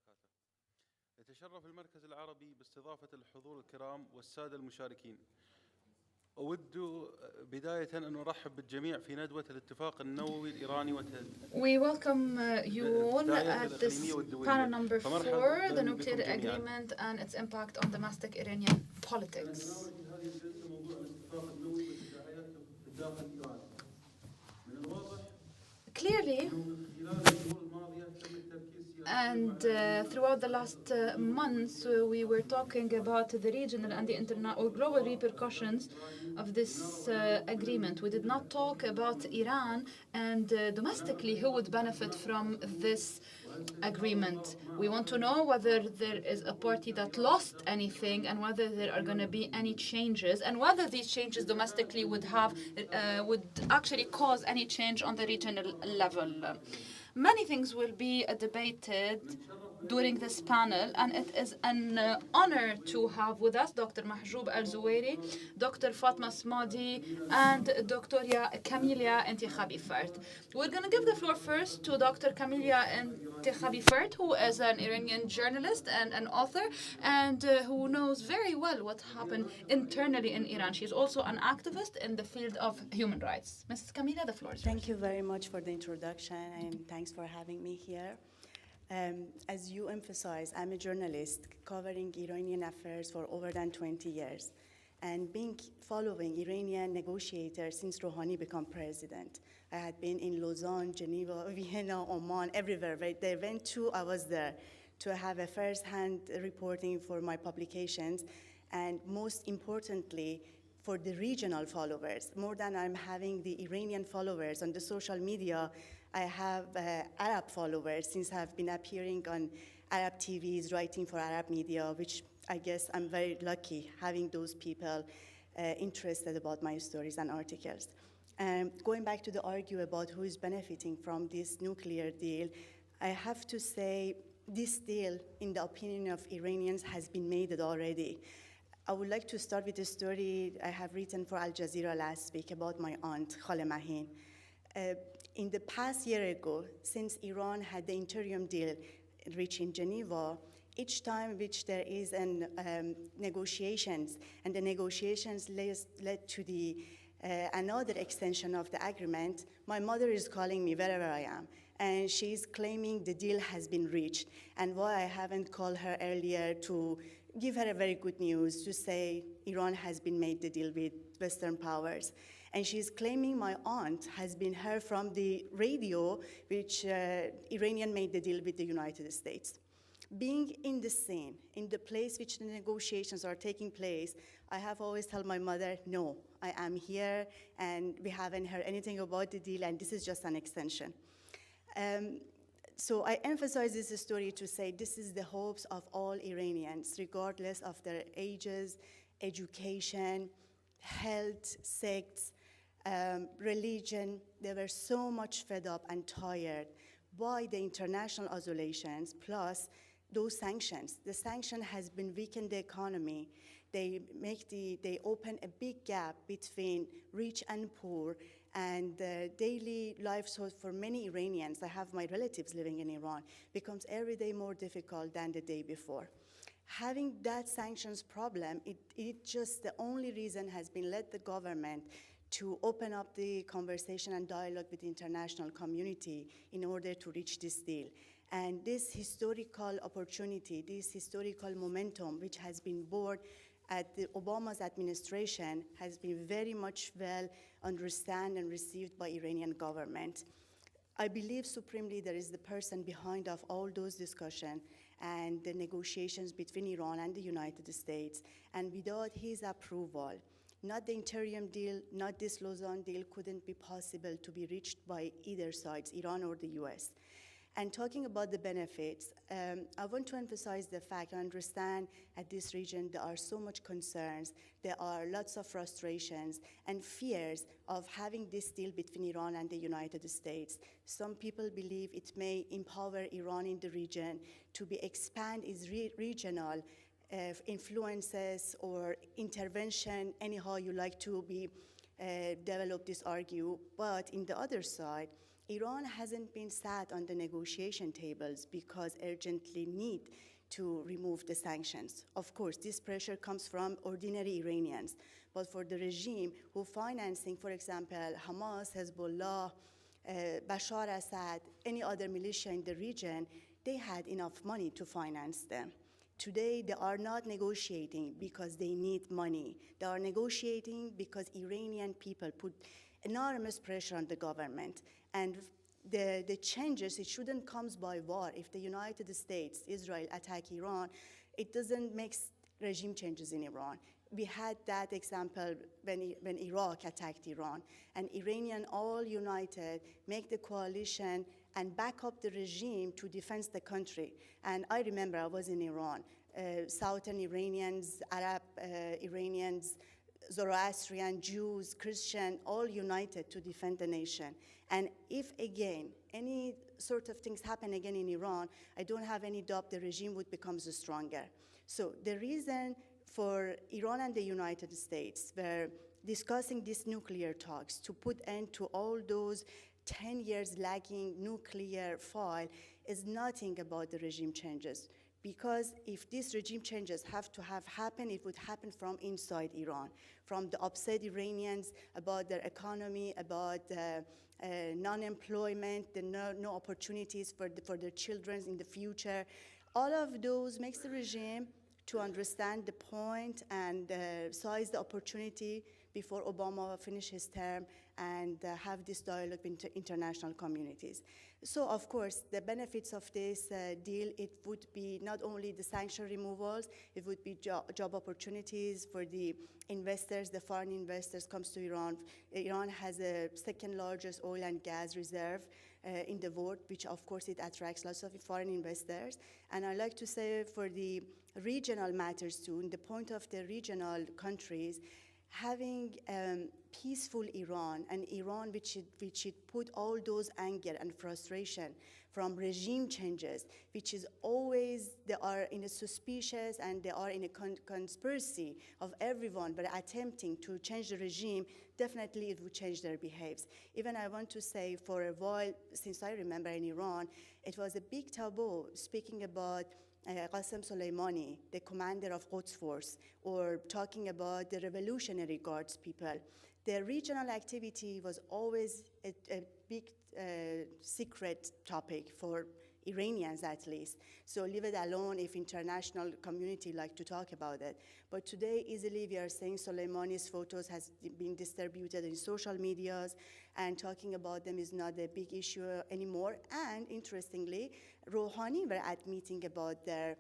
وبركاته. يتشرف المركز العربي باستضافة الحضور الكرام والسادة المشاركين. أود بداية أن أرحب بالجميع في ندوة الاتفاق النووي الإيراني We welcome you all at this panel number 4, the nuclear agreement and its impact on domestic Iranian politics. Clearly, and throughout the last months, we were talking about the regional and the international or global repercussions of this agreement. We did not talk about Iran and domestically who would benefit from this agreement. We want to know whether there is a party that lost anything and whether there are going to be any changes and whether these changes domestically would actually cause any change on the regional level. Many things will be debated during this panel, and it is an honor to have with us Dr. Mahjoub Zweiri, Dr. Fatima Smadi, and Dr. Camelia Entekhabifard. We're going to give the floor first to Dr. Camelia Entekhabifard, who is an Iranian journalist and an author, and who knows very well what happened internally in Iran. She's also an activist in the field of human rights. Mrs. Camelia, the floor is yours. Thank you very much for the introduction, and thanks for having me here. As you emphasized, I'm a journalist covering Iranian affairs for over than 20 years and following Iranian negotiators since Rouhani became president. I had been in Lausanne, Geneva, Vienna, Oman, everywhere. Where they went to, I was there to have a first-hand reporting for my publications, and most importantly, for the regional followers. More than I'm having the Iranian followers on the social media, I have Arab followers since I've been appearing on Arab TVs, writing for Arab media, which I guess I'm very lucky having those people interested about my stories and articles. Going back to the argue about who is benefiting from this nuclear deal, I have to say this deal, in the opinion of Iranians, has been made already. I would like to start with a story I have written for Al Jazeera last week about my aunt, Khale Mahin. In the past year ago, since Iran had the interim deal reached in Geneva, each time which there is negotiations, and the negotiations led to the another extension of the agreement, my mother is calling me wherever I am, and she's claiming the deal has been reached, and why I haven't called her earlier to give her a very good news to say Iran has been made the deal with Western powers. And she's claiming my aunt has been heard from the radio, which Iranian made the deal with the United States. Being in the scene, in the place which the negotiations are taking place, I have always told my mother, no, I am here, and we haven't heard anything about the deal, and this is just an extension. So I emphasize this story to say this is the hopes of all Iranians, regardless of their ages, education, health, sex, religion. They were so much fed up and tired by the international isolations, plus those sanctions. The sanction has been weakened the economy. They open a big gap between rich and poor, and the daily lives for many Iranians, I have my relatives living in Iran, becomes every day more difficult than the day before. Having that sanctions problem, it just the only reason has been let the government to open up the conversation and dialogue with the international community in order to reach this deal. And this historical opportunity, this historical momentum, which has been born at the Obama's administration, has been very much well understood and received by Iranian government. I believe supremely there is the person behind of all those discussions and the negotiations between Iran and the United States. And without his approval, not the interim deal, not this Lausanne deal couldn't be possible to be reached by either sides, Iran or the US. And talking about the benefits, I want to emphasize the fact, I understand at this region there are so much concerns, there are lots of frustrations and fears of having this deal between Iran and the United States. Some people believe it may empower Iran in the region to expand its regional influences or intervention, anyhow you like to develop this argue. But in the other side, Iran hasn't been sat on the negotiation tables because urgently need to remove the sanctions. Of course, this pressure comes from ordinary Iranians, but for the regime who financing, for example, Hamas, Hezbollah, Bashar Assad, any other militia in the region, they had enough money to finance them. Today, they are not negotiating because they need money. They are negotiating because Iranian people put enormous pressure on the government. And the changes, it shouldn't come by war. If the United States, Israel attack Iran, it doesn't make regime changes in Iran. We had that example when Iraq attacked Iran. And Iranian all united, make the coalition and back up the regime to defend the country. And I remember I was in Iran. Southern Iranians, Arab Iranians, Zoroastrian, Jews, Christian, all united to defend the nation. And if again, any sort of things happen again in Iran, I don't have any doubt the regime would become stronger. So the reason for Iran and the United States were discussing these nuclear talks to put end to all those 10 years lagging nuclear file is nothing about the regime changes. Because if these regime changes have to have happened, it would happen from inside Iran, from the upset Iranians about their economy, about non-employment, the no opportunities for their children in the future. All of those makes the regime to understand the point and size the opportunity before Obama finish his term and have this dialogue with international communities. So of course, the benefits of this deal, it would be not only the sanction removals, it would be job opportunities for the investors, the foreign investors comes to Iran. Iran has a second largest oil and gas reserve in the world, which of course it attracts lots of foreign investors. And I like to say for the regional matters too, in the point of the regional countries, having peaceful Iran, and Iran which it put all those anger and frustration from regime changes, which is always, they are in a suspicious and they are in a conspiracy of everyone, but attempting to change the regime, definitely it would change their behaviors. Even I want to say for a while, since I remember in Iran, it was a big taboo speaking about Qasem Soleimani, the commander of Quds Force, or talking about the Revolutionary Guards people. Their regional activity was always a big secret topic for Iranians at least. So leave it alone if international community like to talk about it. But today easily we are saying Soleimani's photos has been distributed in social medias, and talking about them is not a big issue anymore. And interestingly, Rouhani were admitting about their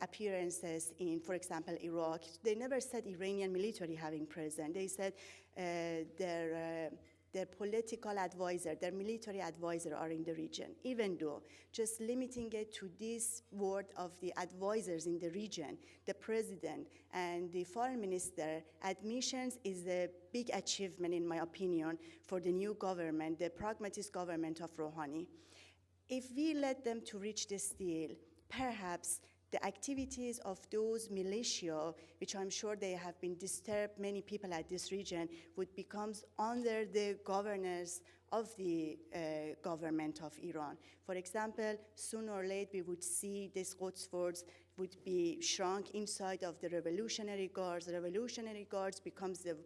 appearances in, for example, Iraq. They never said Iranian military having present. They said their political advisor, their military advisor are in the region, even though just limiting it to this word of the advisors in the region, the president and the foreign minister, admissions is a big achievement in my opinion for the new government, the pragmatist government of Rouhani. If we let them to reach this deal, perhaps the activities of those militia, which I'm sure they have been disturbed, many people at this region, would become under the governance of the government of Iran. For example, sooner or later we would see these Quds Force would be shrunk inside of the Revolutionary Guards. The Revolutionary Guards becomes the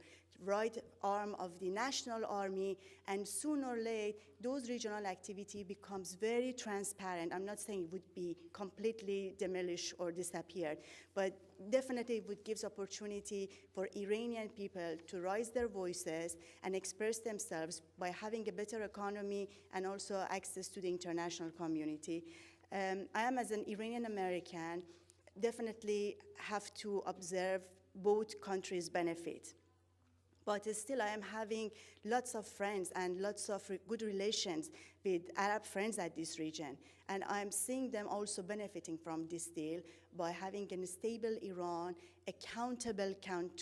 right arm of the national army, and sooner or later, those regional activity becomes very transparent. I'm not saying it would be completely demolished or disappeared, but definitely it would give opportunity for Iranian people to raise their voices and express themselves by having a better economy and also access to the international community. I am, as an Iranian American, definitely have to observe both countries' benefit. But still, I am having lots of friends and lots of good relations with Arab friends at this region. And I'm seeing them also benefiting from this deal by having a stable Iran, accountable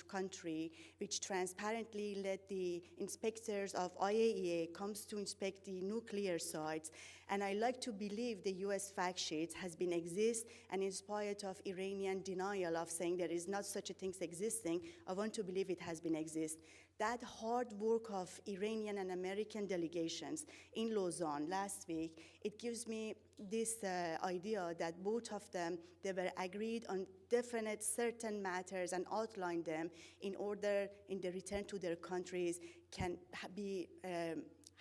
country, which transparently let the inspectors of IAEA comes to inspect the nuclear sites. And I like to believe the US fact sheet has been exist, and in spite of Iranian denial of saying there is not such a thing existing, I want to believe it has been exist. that hard work of Iranian and American delegations in Lausanne last week, it gives me this idea that both of them, they were agreed on definite certain matters and outlined them in order, in the return to their countries, can be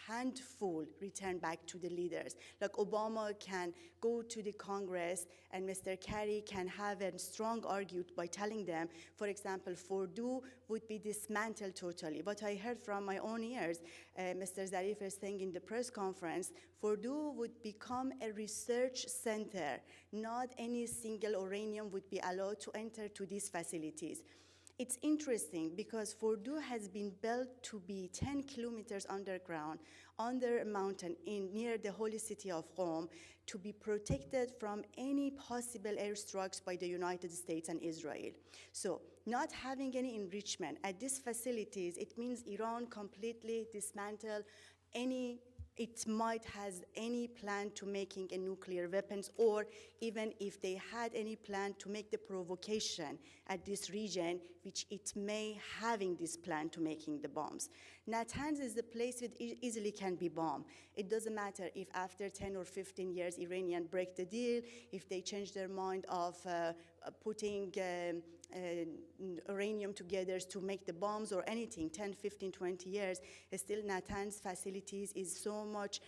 handful returned back to the leaders. Like Obama can go to the Congress and Mr. Kerry can have a strong argument by telling them, for example, Fordo would be dismantled totally. But I heard from my own ears, Mr. Zarif is saying in the press conference, Fordo would become a research center. Not any single Iranian would be allowed to enter to these facilities. It's interesting because Fordo has been built to be 10 kilometers underground, under a mountain near the holy city of Qom, to be protected from any possible airstrikes by the United States and Israel. So not having any enrichment at these facilities, it means Iran completely dismantle it might has any plan to making a nuclear weapons, or even if they had any plan to make the provocation at this region, which it may having this plan to making the bombs. Natanz is the place that easily can be bombed. It doesn't matter if after 10 or 15 years Iranian break the deal, if they change their mind of putting uranium together to make the bombs or anything, 10, 15, 20 years, still Natanz facilities is so much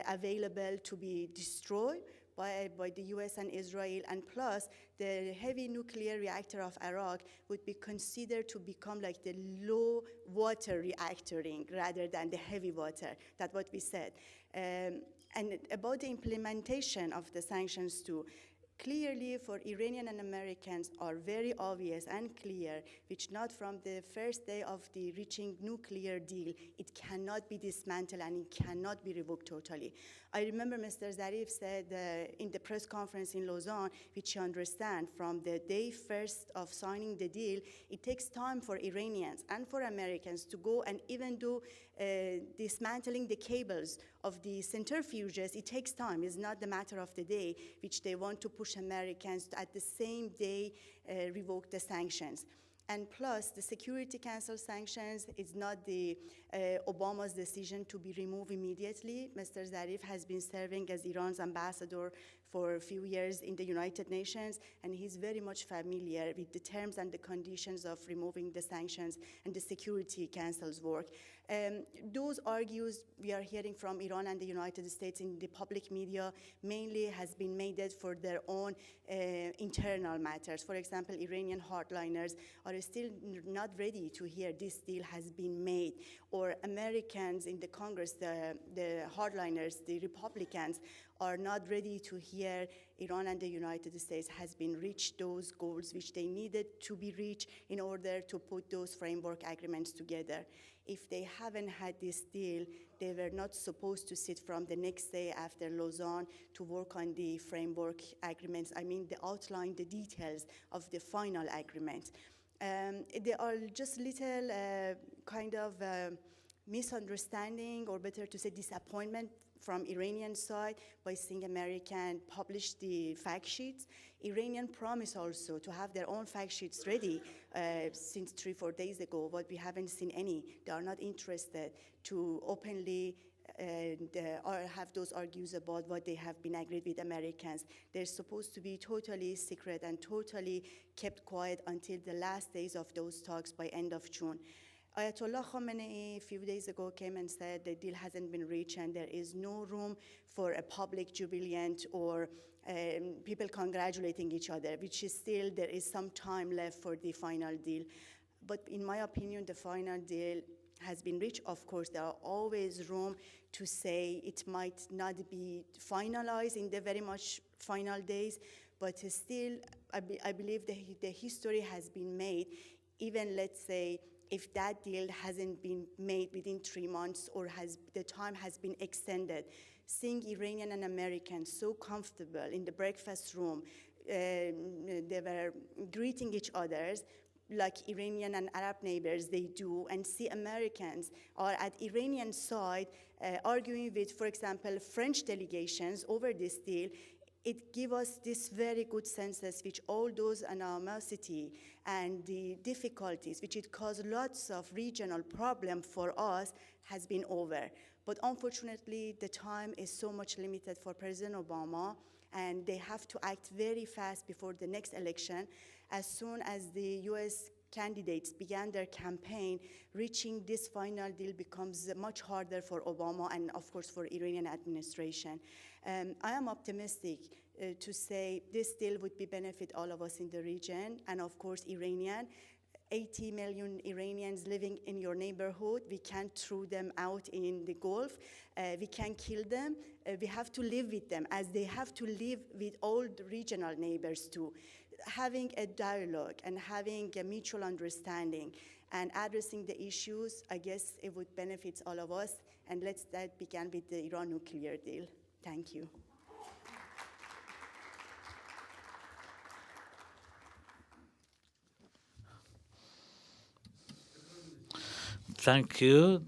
available to be destroyed by the US and Israel, and plus the heavy nuclear reactor of Iraq would be considered to become like the low water reactoring rather than the heavy water. That's what we said. And about the implementation of the sanctions too, clearly for Iranian and Americans are very obvious and clear, which not from the first day of the reaching nuclear deal, it cannot be dismantled and it cannot be revoked totally. I remember Mr. Zarif said in the press conference in Lausanne, which you understand, from the day first of signing the deal, it takes time for Iranians and for Americans to go and even do dismantling the cables of the centrifuges. It takes time. It's not the matter of the day, which they want to push Americans to at the same day revoke the sanctions. And plus, the Security Council sanctions is not the Obama's decision to be removed immediately. Mr. Zarif has been serving as Iran's ambassador for a few years in the United Nations, and he's very much familiar with the terms and the conditions of removing the sanctions and the Security Council's work. Those argues we are hearing from Iran and the United States in the public media mainly has been made for their own internal matters. For example, Iranian hardliners are still not ready to hear this deal has been made, or Americans in the Congress, the hardliners, the Republicans, are not ready to hear Iran and the United States has been reached those goals which they needed to be reached in order to put those framework agreements together. If they haven't had this deal, they were not supposed to sit from the next day after Lausanne to work on the framework agreements. I mean, they outline the details of the final agreement. There are just little kind of misunderstanding, or better to say disappointment from Iranian side by seeing American publish the fact sheets. Iranian promised also to have their own fact sheets ready since 3-4 days ago, but we haven't seen any. They are not interested to openly or have those argues about what they have been agreed with Americans. They're supposed to be totally secret and totally kept quiet until the last days of those talks by end of June. Ayatollah Khamenei a few days ago came and said the deal hasn't been reached and there is no room for a public jubilant or people congratulating each other, which is still, there is some time left for the final deal. But in my opinion, the final deal has been reached. Of course, there are always room to say it might not be finalized in the very much final days, but still, I believe the history has been made. Even, let's say, if that deal hasn't been made within 3 months or the time has been extended, seeing Iranian and Americans so comfortable in the breakfast room, they were greeting each other like Iranian and Arab neighbors they do, and see Americans are at Iranian side arguing with, for example, French delegations over this deal. it gives us this very good senses, which all those animosity and the difficulties, which it caused lots of regional problem for us, has been over. But unfortunately, the time is so much limited for President Obama, and they have to act very fast before the next election. As soon as the US candidates began their campaign, reaching this final deal becomes much harder for Obama and, of course, for Iranian administration. I am optimistic to say this deal would be benefit all of us in the region, and of course, Iranian. 80 million Iranians living in your neighborhood. We can't throw them out in the Gulf. We can't kill them. We have to live with them as they have to live with all the regional neighbors too. Having a dialogue and having a mutual understanding and addressing the issues, I guess it would benefit all of us. And let's that begin with the Iran nuclear deal. Thank you. Thank you.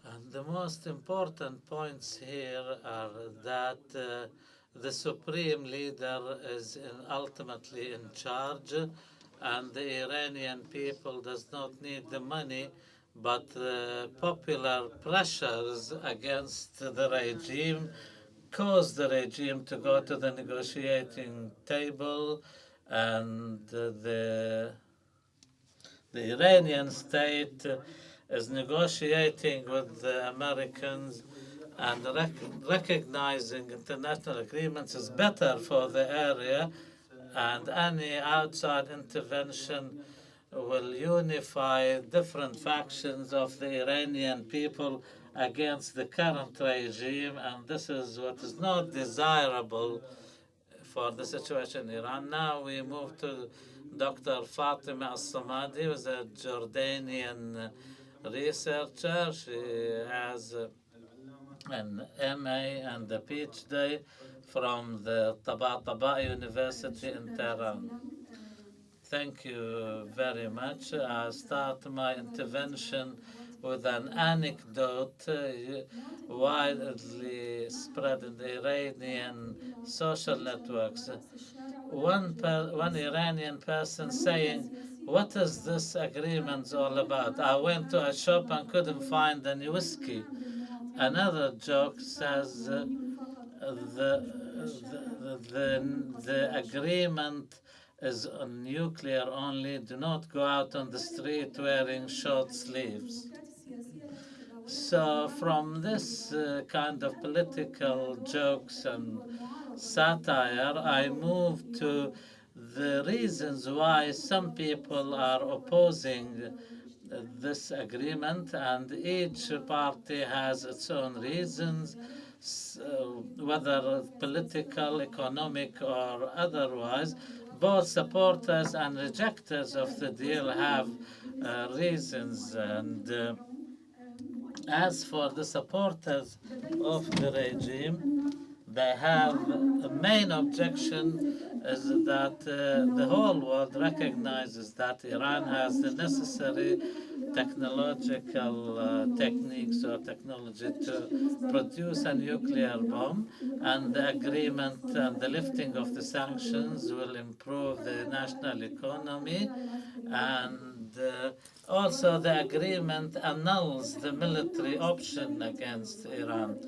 And the most important points here are that the supreme leader is ultimately in charge, and the Iranian people does not need the money, but popular pressures against the regime cause the regime to go to the negotiating table, and the Iranian state is negotiating with the Americans, and recognizing international agreements is better for the area, and any outside intervention will unify different factions of the Iranian people against the current regime, and this is what is not desirable for the situation in Iran. Now we move to Dr. Fatima Smadi, who is a Jordanian researcher. She has an MA and a PhD from the Tabatabai University in Tehran. Thank you very much. I'll start my intervention with an anecdote widely spread in the Iranian social networks. One Iranian person saying, "What is this agreement all about? I went to a shop and couldn't find any whiskey." Another joke says, the agreement is on nuclear only. Do not go out on the street wearing short sleeves. So from this kind of political jokes and satire, I move to the reasons why some people are opposing this agreement, and each party has its own reasons, whether political, economic, or otherwise. Both supporters and rejectors of the deal have reasons. And as for the supporters of the regime, they have a main objection is that the whole world recognizes that Iran has the necessary technological techniques or technology to produce a nuclear bomb, and the agreement and the lifting of the sanctions will improve the national economy, and also the agreement annuls the military option against Iran.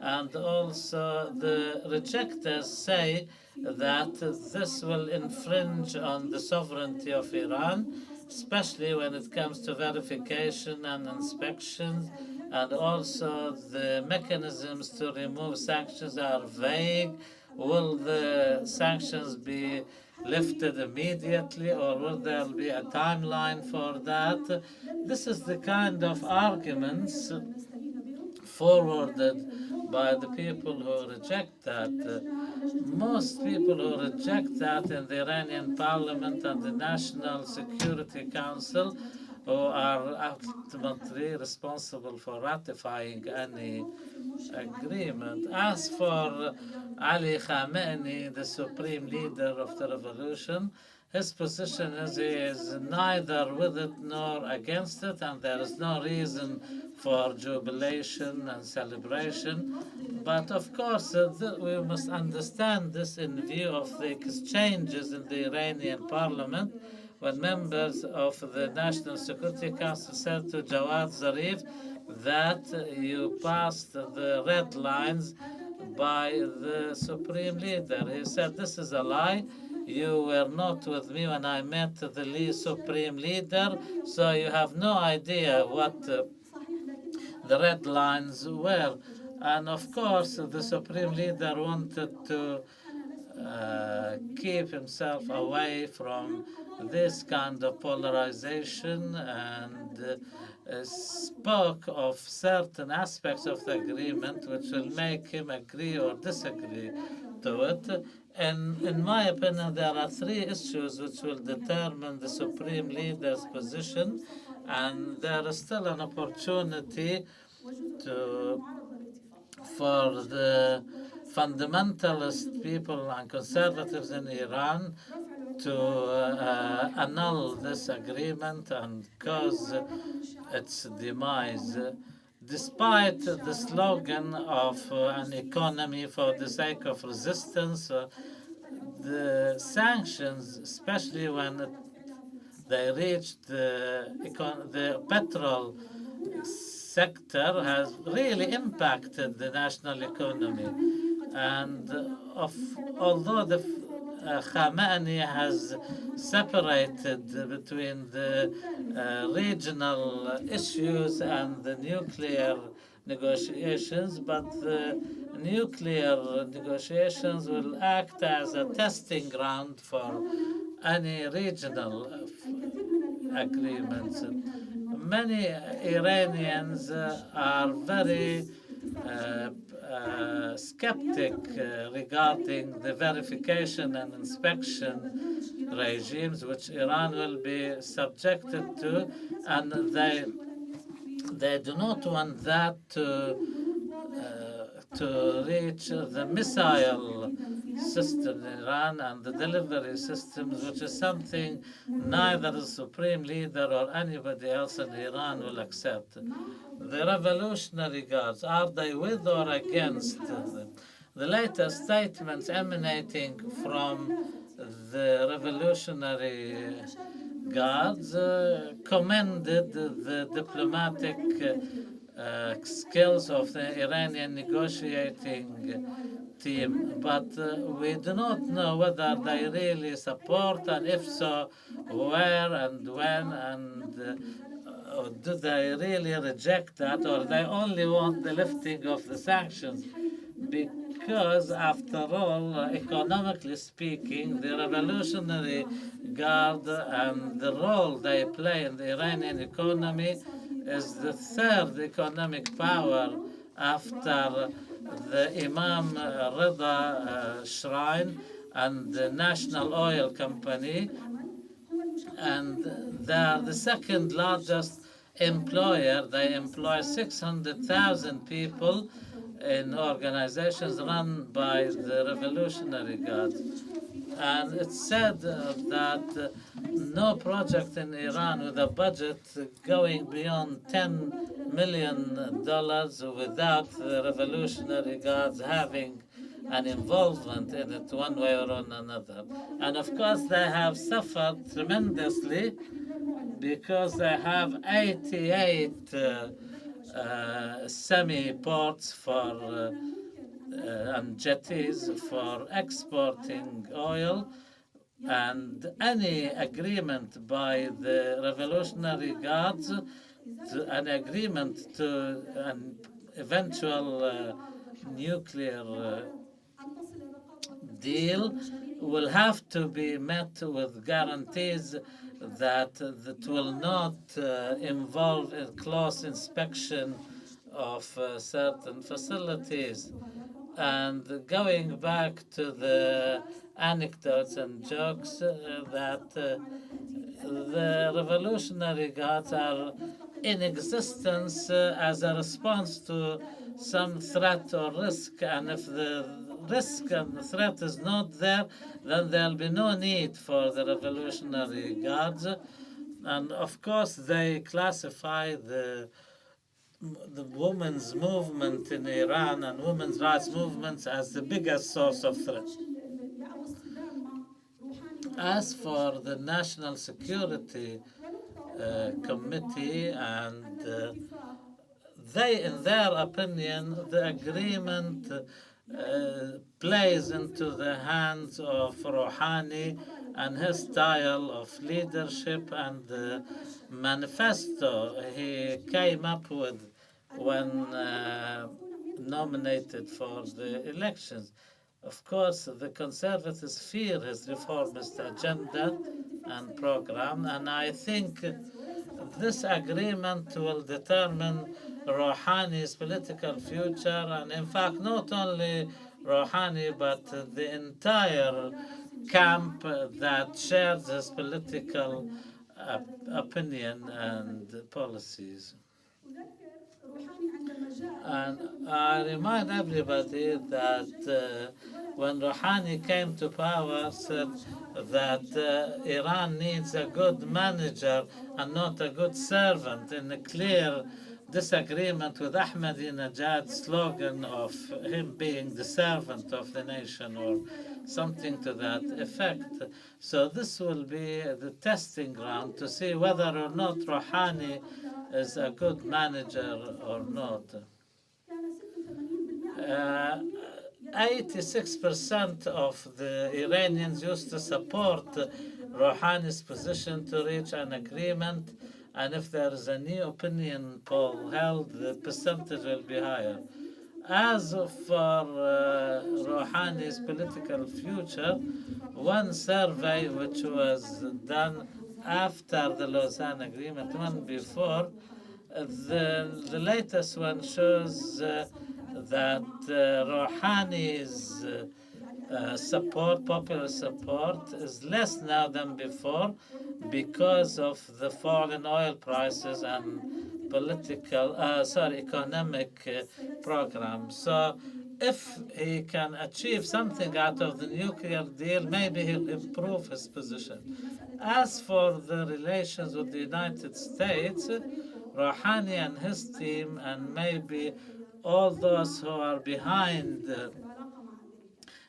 And also the rejectors say that this will infringe on the sovereignty of Iran, especially when it comes to verification and inspection, and also the mechanisms to remove sanctions are vague. Will the sanctions be lifted immediately, or will there be a timeline for that? This is the kind of arguments forwarded by the people who reject that. Most people who reject that in the Iranian parliament and the National Security Council, who are ultimately responsible for ratifying any agreement. As for Ali Khamenei, the supreme leader of the revolution, His position is he is neither with it nor against it, and there is no reason for jubilation and celebration. But of course, we must understand this in view of the exchanges in the Iranian parliament when members of the National Security Council said to Jawad Zarif that you passed the red lines by the supreme leader. He said, this is a lie. You were not with me when I met the supreme leader, so you have no idea what the red lines were. And of course, the supreme leader wanted to keep himself away from this kind of polarization and spoke of certain aspects of the agreement which will make him agree or disagree to it. And in my opinion, there are three issues which will determine the supreme leader's position, and there is still an opportunity for the fundamentalist people and conservatives in Iran to annul this agreement and cause its demise. Despite the slogan of an economy for the sake of resistance, the sanctions, especially when they reached the petrol sector, has really impacted the national economy. And although the Khamenei has separated between the regional issues and the nuclear negotiations, but the nuclear negotiations will act as a testing ground for any regional agreements. Many Iranians are very skeptic regarding the verification and inspection regimes which Iran will be subjected to, and they do not want that to reach the missile system in Iran and the delivery systems, which is something neither the supreme leader or anybody else in Iran will accept. The Revolutionary Guards, are they with or against them? The latest statements emanating from the Revolutionary Guards commended the diplomatic skills of the Iranian negotiating team, but we do not know whether they really support, and if so, where and when, and do they really reject that, or they only want the lifting of the sanctions? Because, after all, economically speaking, the Revolutionary Guard and the role they play in the Iranian economy is the third economic power after the Imam Rida Shrine and the National Oil Company, and they are the second largest employer. They employ 600,000 people in organizations run by the Revolutionary Guard. And it's said that no project in Iran with a budget going beyond $10 million without the Revolutionary Guards having an involvement in it one way or another. And of course, they have suffered tremendously because they have 88 semi-ports for and jetties for exporting oil, and any agreement by the Revolutionary Guards, an agreement to an eventual nuclear deal, will have to be met with guarantees that that will not involve a close inspection of certain facilities. And going back to the anecdotes and jokes that the Revolutionary Guards are in existence as a response to some threat or risk, and if the risk and the threat is not there, then there'll be no need for the Revolutionary Guards. And of course, they classify the women's movement in Iran and women's rights movements as the biggest source of threat. As for the National Security Committee, and they, in their opinion, the agreement plays into the hands of Rouhani and his style of leadership and the manifesto he came up with when nominated for the elections. Of course, the conservatives fear his reformist agenda and program, and I think this agreement will determine Rouhani's political future, and in fact, not only Rouhani, but the entire camp that shares his political opinion and policies. And I remind everybody that when Rouhani came to power, said that Iran needs a good manager and not a good servant, in a clear disagreement with Ahmadinejad's slogan of him being the servant of the nation or something to that effect. So this will be the testing ground to see whether or not Rouhani is a good manager or not. 86% of the Iranians used to support Rouhani's position to reach an agreement, and if there is a new opinion poll held, the percentage will be higher. As for Rouhani's political future, one survey which was done after the Lausanne Agreement, one before, the latest one shows that Rouhani's support, popular support, is less now than before because of the fall in oil prices and economic program. So if he can achieve something out of the nuclear deal, maybe he'll improve his position. As for the relations with the United States, Rouhani and his team, and maybe all those who are behind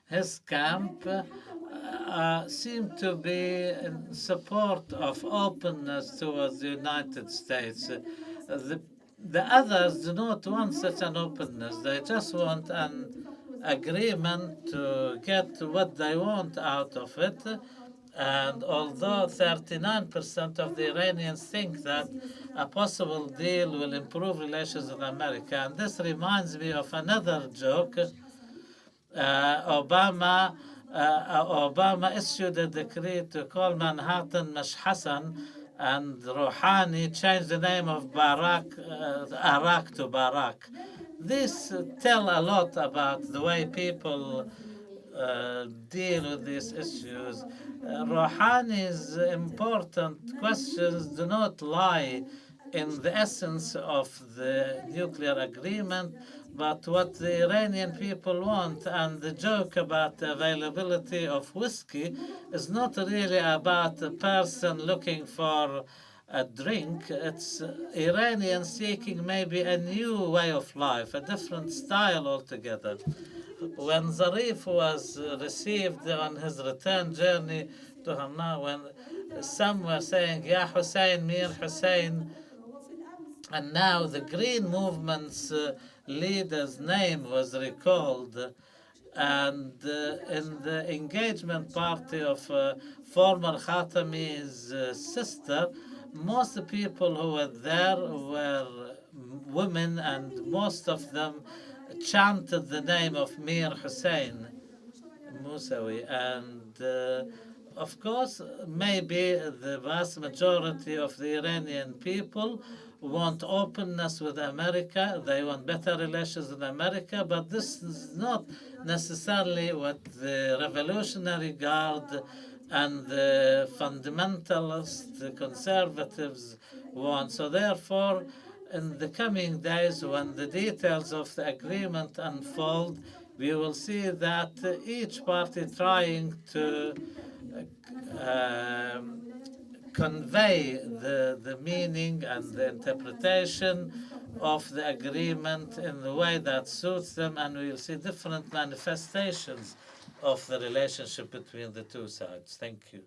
his camp, seem to be in support of openness towards the United States. The others do not want such an openness. They just want an agreement to get what they want out of it. And although 39% of the Iranians think that a possible deal will improve relations with America, and this reminds me of another joke. Obama issued a decree to call Manhattan Mash Hassan, and Rouhani changed the name of Iraq to Barak. This tell a lot about the way people deal with these issues. Rouhani's important questions do not lie in the essence of the nuclear agreement, but what the Iranian people want. And the joke about the availability of whiskey is not really about a person looking for a drink. It's Iranians seeking maybe a new way of life, a different style altogether. When Zarif was received on his return journey to Hama, when some were saying, Ya Hussein, Mir Hussein, and now the Green Movement's leader's name was recalled, and in the engagement party of former Khatami's sister, most people who were there were women, and most of them chanted the name of Mir Hussein Musawi. And of course, maybe the vast majority of the Iranian people want openness with America. They want better relations with America, but this is not necessarily what the Revolutionary Guard and the fundamentalist conservatives want. So therefore, in the coming days, when the details of the agreement unfold, we will see that each party trying to convey the meaning and the interpretation of the agreement in the way that suits them, and we will see different manifestations of the relationship between the two sides. Thank you.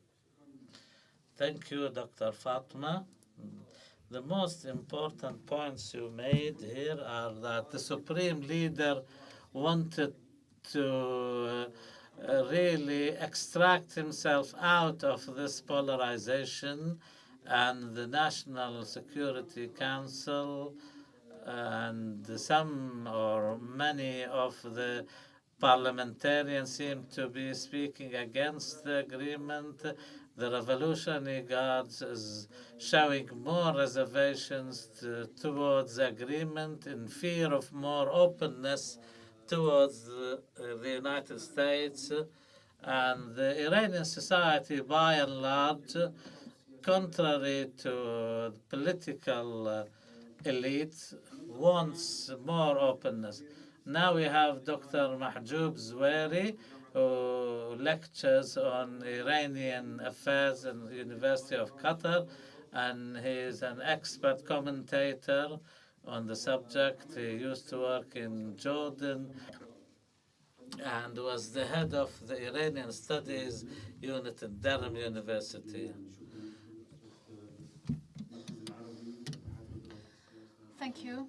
Thank you, Dr. Fatima. The most important points you made here are that the Supreme Leader wanted to really extract himself out of this polarization, and the National Security Council and some or many of the parliamentarians seem to be speaking against the agreement. The Revolutionary Guards is showing more reservations towards the agreement in fear of more openness towards the United States. And the Iranian society, by and large, contrary to political elite, wants more openness. Now we have Dr. Mahjoub Zweiri, who lectures on Iranian affairs in the University of Qatar, and he is an expert commentator on the subject. He used to work in Jordan and was the head of the Iranian Studies Unit at Durham University. Thank you.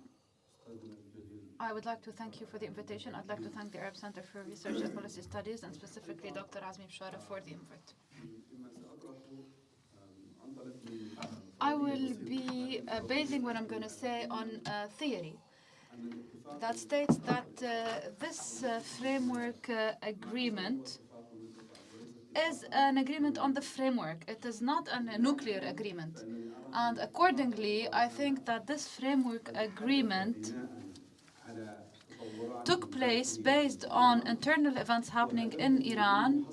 I would like to thank you for the invitation. I'd like to thank the Arab Center for Research and Policy Studies, and specifically Dr. Azmi Bishara for the invite. I will be basing what I'm going to say on theory that states that this framework agreement is an agreement on the framework. It is not a nuclear agreement. And accordingly, I think that this framework agreement took place based on internal events happening in Iran,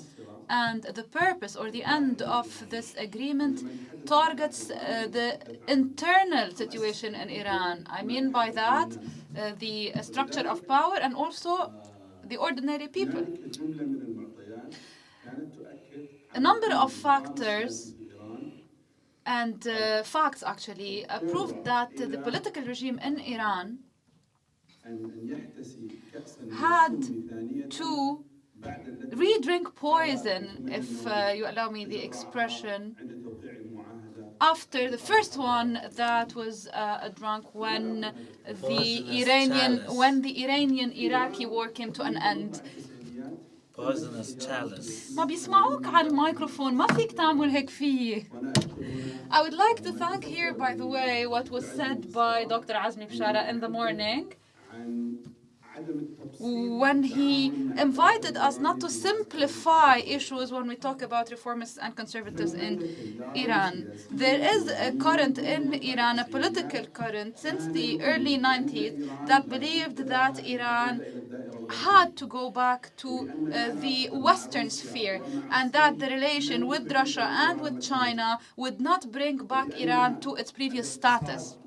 and the purpose or the end of this agreement targets the internal situation in Iran. I mean by that the structure of power and also the ordinary people. A number of factors and facts actually proved that the political regime in Iran had to re-drink poison, if you allow me the expression, after the first one that was drunk when the Iranian-Iraqi war came to an end. Poisonous chalice. ما بيسمعوك على الميكروفون ما فيك تعمل هيك فيي. I would like to thank here, by the way, what was said by Dr. Azmi Bishara in the morning when he invited us not to simplify issues when we talk about reformists and conservatives in Iran. There is a current in Iran, a political current since the early 90s that believed that Iran had to go back to the Western sphere, and that the relation with Russia and with China would not bring back Iran to its previous status.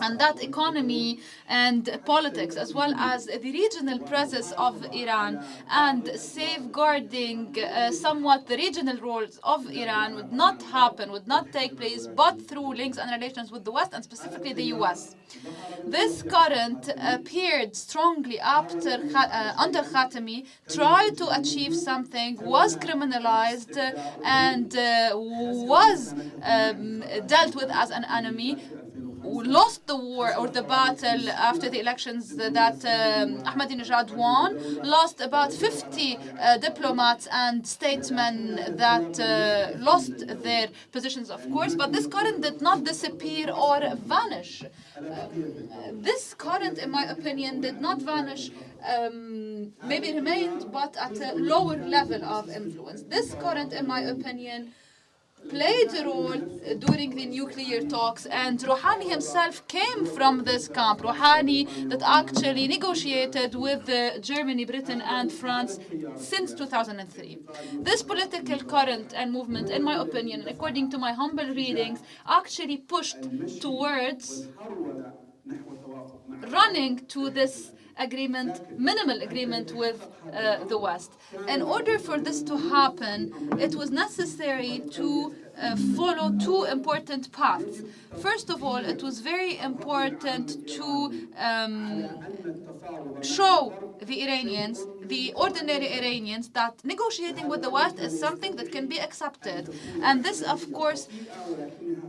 And that economy and politics, as well as the regional presence of Iran and safeguarding somewhat the regional roles of Iran would not happen, would not take place, but through links and relations with the West, and specifically the US. This current appeared strongly after under Khatami, tried to achieve something, was criminalized, and was dealt with as an enemy. Lost the war or the battle after the elections that Ahmadinejad won, lost about 50 diplomats and statesmen that lost their positions, of course, but this current did not disappear or vanish. This current, in my opinion, did not vanish, maybe remained, but at a lower level of influence. This current, in my opinion, played a role during the nuclear talks, and Rouhani himself came from this camp. Rouhani that actually negotiated with Germany, Britain, and France since 2003. This political current and movement, in my opinion, according to my humble readings, actually pushed towards running to this agreement, minimal agreement with the West. In order for this to happen, it was necessary to follow two important paths. First of all, it was very important to show the Iranians, the ordinary Iranians, that negotiating with the West is something that can be accepted. And this, of course,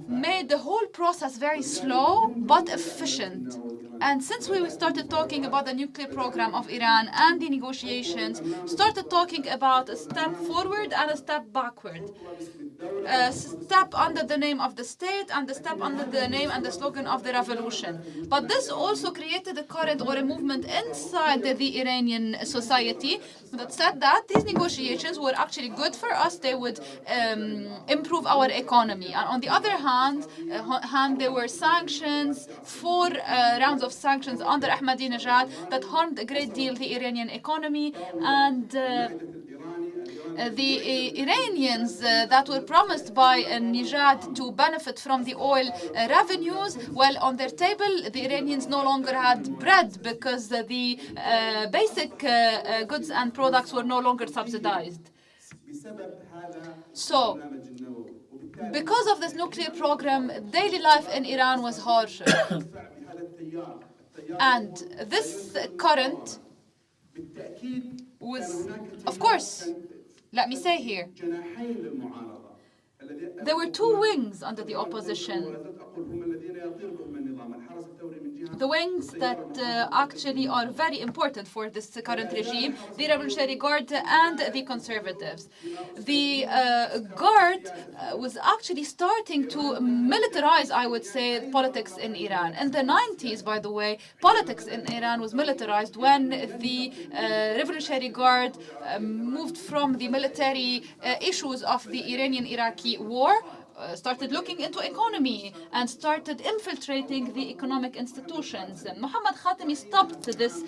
made the whole process very slow but efficient. And since we started talking about the nuclear program of Iran and the negotiations, started talking about a step forward and a step backward. A step under the name of the state and a step under the name and the slogan of the revolution. But this also created a current or a movement inside the Iranian society that said that these negotiations were actually good for us. They would improve our economy. And on the other hand, there were sanctions, 4 rounds of sanctions under Ahmadinejad that harmed a great deal the Iranian economy, and the Iranians that were promised by Nijad to benefit from the oil revenues, well, on their table, the Iranians no longer had bread because the basic goods and products were no longer subsidized. So, because of this nuclear program, daily life in Iran was harsher. And this current was, of course, let me say here, there were 2 wings under the opposition. The wings that actually are very important for this current regime, the Revolutionary Guard and the conservatives. The Guard was actually starting to militarize, I would say, politics in Iran. In the 90s, by the way, politics in Iran was militarized when the Revolutionary Guard moved from the military issues of the Iranian-Iraqi war, started looking into economy and started infiltrating the economic institutions. And Mohammad Khatami stopped this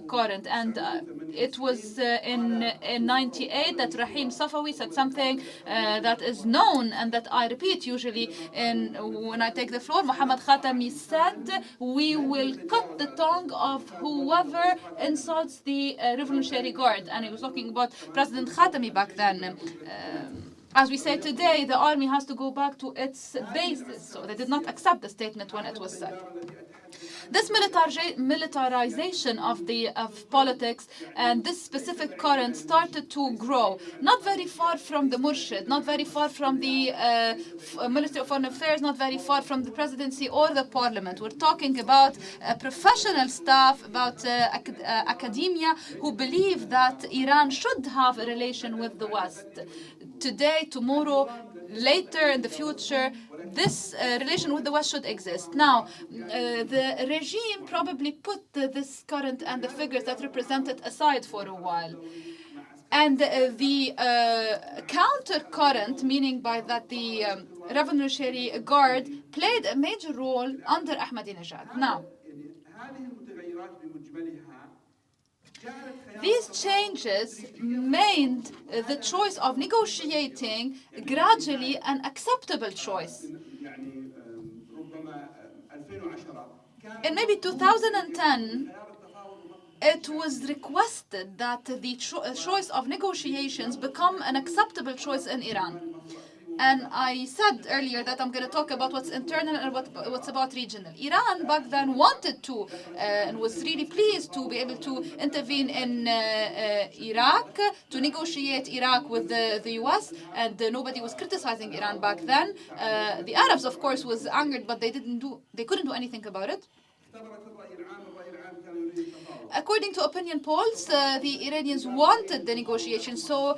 current, and it was in 98 that Rahim Safawi said something that is known and that I repeat usually when I take the floor. Mohammad Khatami said, "We will cut the tongue of whoever insults the Revolutionary Guard," and he was talking about President Khatami back then. As we say today, the army has to go back to its basis. So they did not accept the statement when it was said. This militarization of politics and this specific current started to grow, not very far from the Murshid, not very far from the Ministry of Foreign Affairs, not very far from the presidency or the parliament. We're talking about professional staff, about academia who believe that Iran should have a relation with the West. Today, tomorrow, later in the future, this relation with the West should exist. Now, the regime probably put this current and the figures that represent it aside for a while. And the counter current, meaning by that the Revolutionary Guard played a major role under Ahmadinejad. Now, these changes made the choice of negotiating gradually an acceptable choice. In maybe 2010, it was requested that the choice of negotiations become an acceptable choice in Iran. And I said earlier that I'm going to talk about what's internal and what's about regional. Iran back then wanted to and was really pleased to be able to intervene in Iraq, to negotiate Iraq with the US, and nobody was criticizing Iran back then. The Arabs, of course, was angered, but they couldn't do anything about it. According to opinion polls, the Iranians wanted the negotiations. So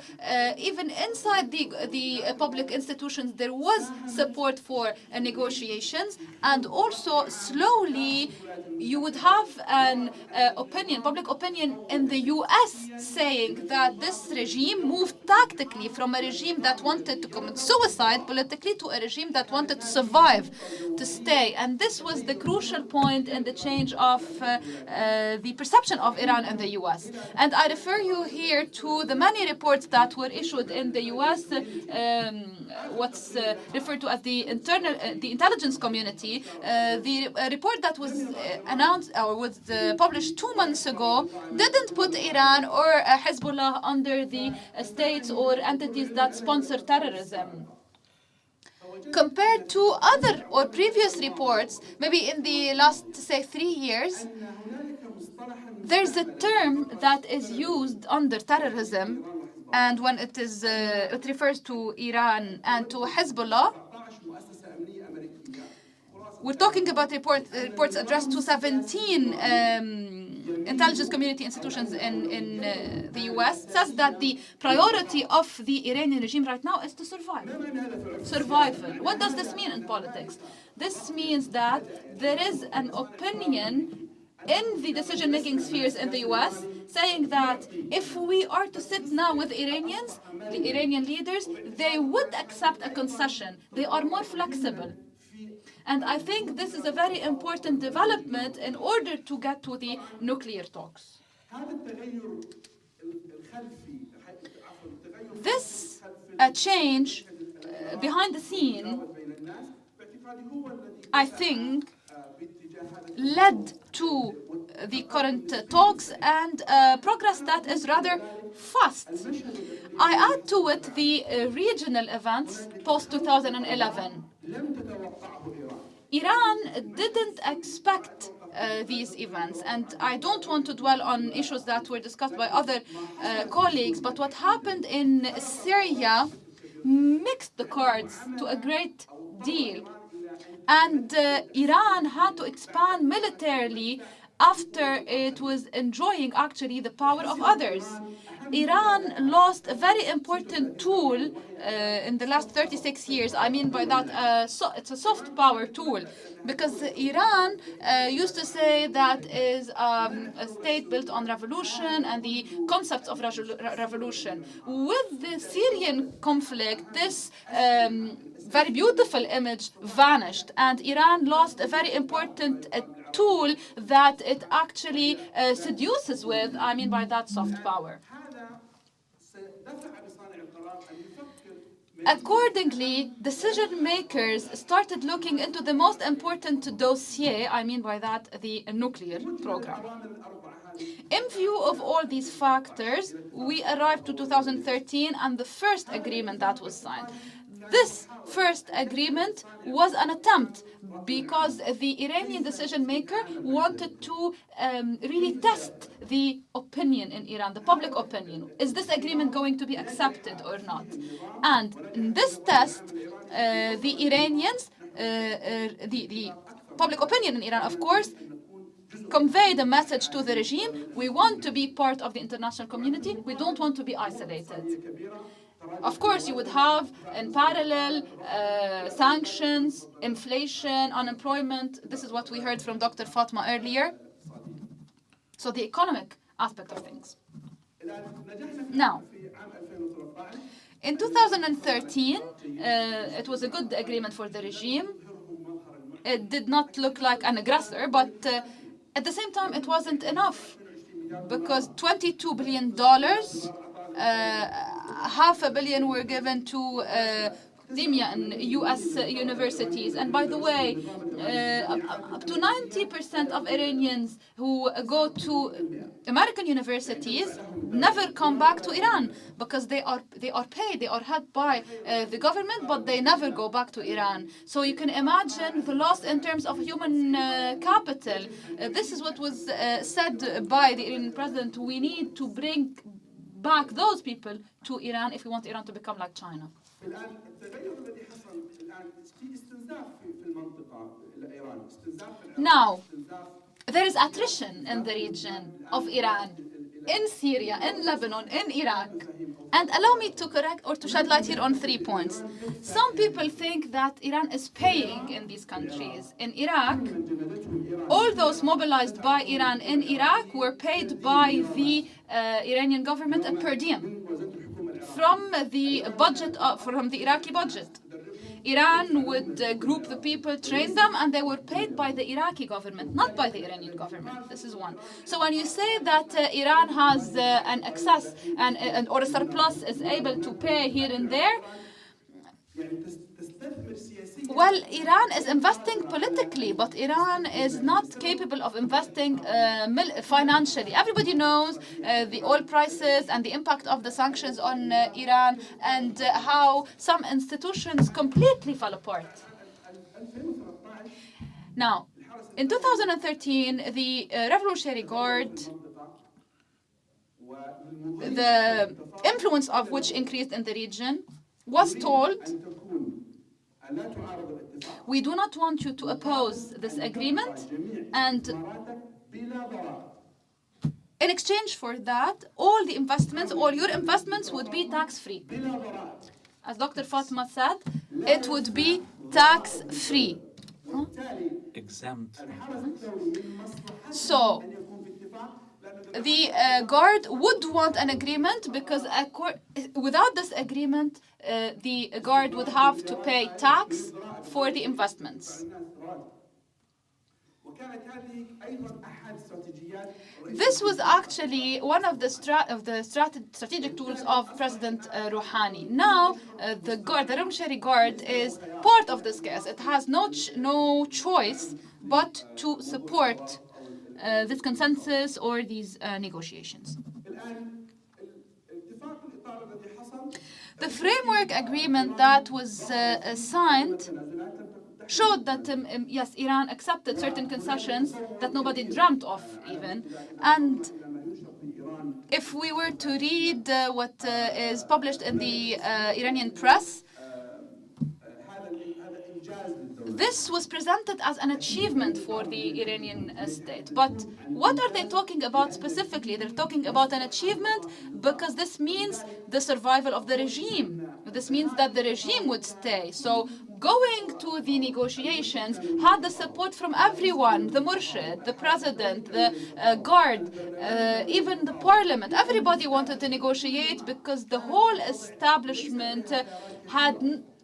even inside the public institutions, there was support for negotiations. And also, slowly, you would have an public opinion in the US saying that this regime moved tactically from a regime that wanted to commit suicide politically to a regime that wanted to survive, to stay. And this was the crucial point in the change of the perception perception of Iran in the US. And I refer you here to the many reports that were issued in the US, what's referred to as the intelligence community. The report that was announced or was published 2 months ago didn't put Iran or Hezbollah under the states or entities that sponsor terrorism. Compared to other or previous reports, maybe in the last, say, 3 years, there's a term that is used under terrorism, and when it refers to Iran and to Hezbollah, we're talking about reports addressed to 17 intelligence community institutions in the US, says that the priority of the Iranian regime right now is to survive. Survival. What does this mean in politics? This means that there is an opinion in the decision-making spheres in the US saying that if we are to sit now with Iranians, the Iranian leaders, they would accept a concession. They are more flexible. And I think this is a very important development in order to get to the nuclear talks. This change behind the scene, I think, led to the current talks and progress that is rather fast. I add to it the regional events post-2011. Iran didn't expect these events, and I don't want to dwell on issues that were discussed by other colleagues, but what happened in Syria mixed the cards to a great deal. And Iran had to expand militarily after it was enjoying actually the power of others. Iran lost a very important tool in the last 36 years. I mean by that, it's a soft power tool, because Iran used to say that is a state built on revolution and the concepts of revolution. With the Syrian conflict, this very beautiful image vanished, and Iran lost a very important tool that it actually seduces with. I mean by that, soft power. Accordingly, decision makers started looking into the most important dossier, I mean by that the nuclear program. In view of all these factors, we arrived to 2013 and the first agreement that was signed. This first agreement was an attempt because the Iranian decision maker wanted to really test the opinion in Iran, the public opinion. Is this agreement going to be accepted or not? And in this test, the Iranians, the public opinion in Iran, of course, conveyed a message to the regime: we want to be part of the international community, we don't want to be isolated. Of course, you would have in parallel sanctions, inflation, unemployment. This is what we heard from Dr. Fatima earlier. So the economic aspect of things. Now, in 2013, it was a good agreement for the regime. It did not look like an aggressor, but at the same time, it wasn't enough, because $22 billion, $500 million were given to academia and U.S. universities. And by the way, up to 90% of Iranians who go to American universities never come back to Iran, because they are paid, they are helped by the government, but they never go back to Iran. So you can imagine the loss in terms of human capital. This is what was said by the Iranian president: we need to bring back those people to Iran if we want Iran to become like China. Now, there is attrition in the region of Iran, in Syria, in Lebanon, in Iraq. And allow me to correct or to shed light here on 3 points. Some people think that Iran is paying in these countries. In Iraq, all those mobilized by Iran in Iraq were paid by the Iranian government and per diem from the budget, from the Iraqi budget. Iran would group the people, train them, and they were paid by the Iraqi government, not by the Iranian government. This is one. So when you say that Iran has an excess or a surplus is able to pay here and there, well, Iran is investing politically, but Iran is not capable of investing financially. Everybody knows the oil prices and the impact of the sanctions on Iran and how some institutions completely fell apart. Now, in 2013, the Revolutionary Guard, the influence of which increased in the region, was told, we do not want you to oppose this agreement, and in exchange for that, all your investments would be tax-free. As Dr. Fatima said, it would be tax-free. Exempt. So, the guard would want an agreement because without this agreement, the guard would have to pay tax for the investments. This was actually one of the strategic tools of President Rouhani. Now, the Revolutionary Guard is part of this case. It has no choice but to support this consensus or these negotiations. The framework agreement that was signed showed that, yes, Iran accepted certain concessions that nobody dreamt of even. And if we were to read what is published in the Iranian press, this was presented as an achievement for the Iranian state. But what are they talking about specifically? They're talking about an achievement because this means the survival of the regime. This means that the regime would stay. So going to the negotiations had the support from everyone, the murshid, the president, the guard, even the parliament. Everybody wanted to negotiate because the whole establishment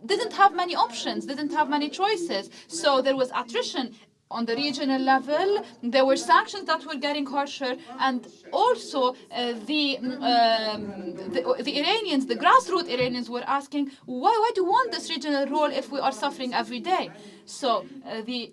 didn't have many options, didn't have many choices. So there was attrition on the regional level. There were sanctions that were getting harsher, and also the Iranians, the grassroots Iranians, were asking, why do you want this regional role if we are suffering every day? So the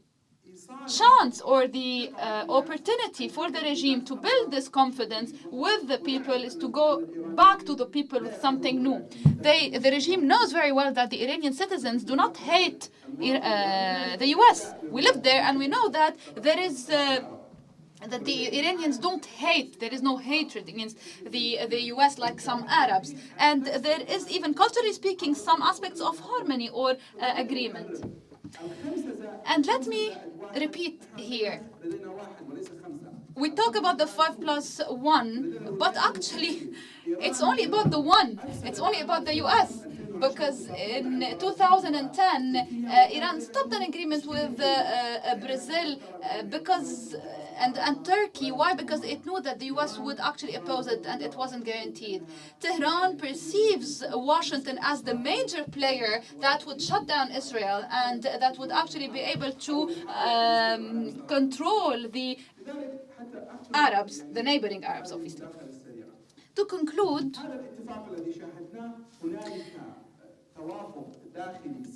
chance or the opportunity for the regime to build this confidence with the people is to go back to the people with something new. The regime knows very well that the Iranian citizens do not hate the US. We live there and we know that there is that the Iranians don't hate. There is no hatred against the US like some Arabs. And there is even, culturally speaking, some aspects of harmony or agreement. And let me repeat here. We talk about the 5+1, but actually it's only about the one. It's only about the US. Because in 2010, Iran stopped an agreement with Brazil and Turkey. Why? Because it knew that the US would actually oppose it and it wasn't guaranteed. Tehran perceives Washington as the major player that would shut down Israel and that would actually be able to control the Arabs, the neighboring Arabs, obviously. To conclude,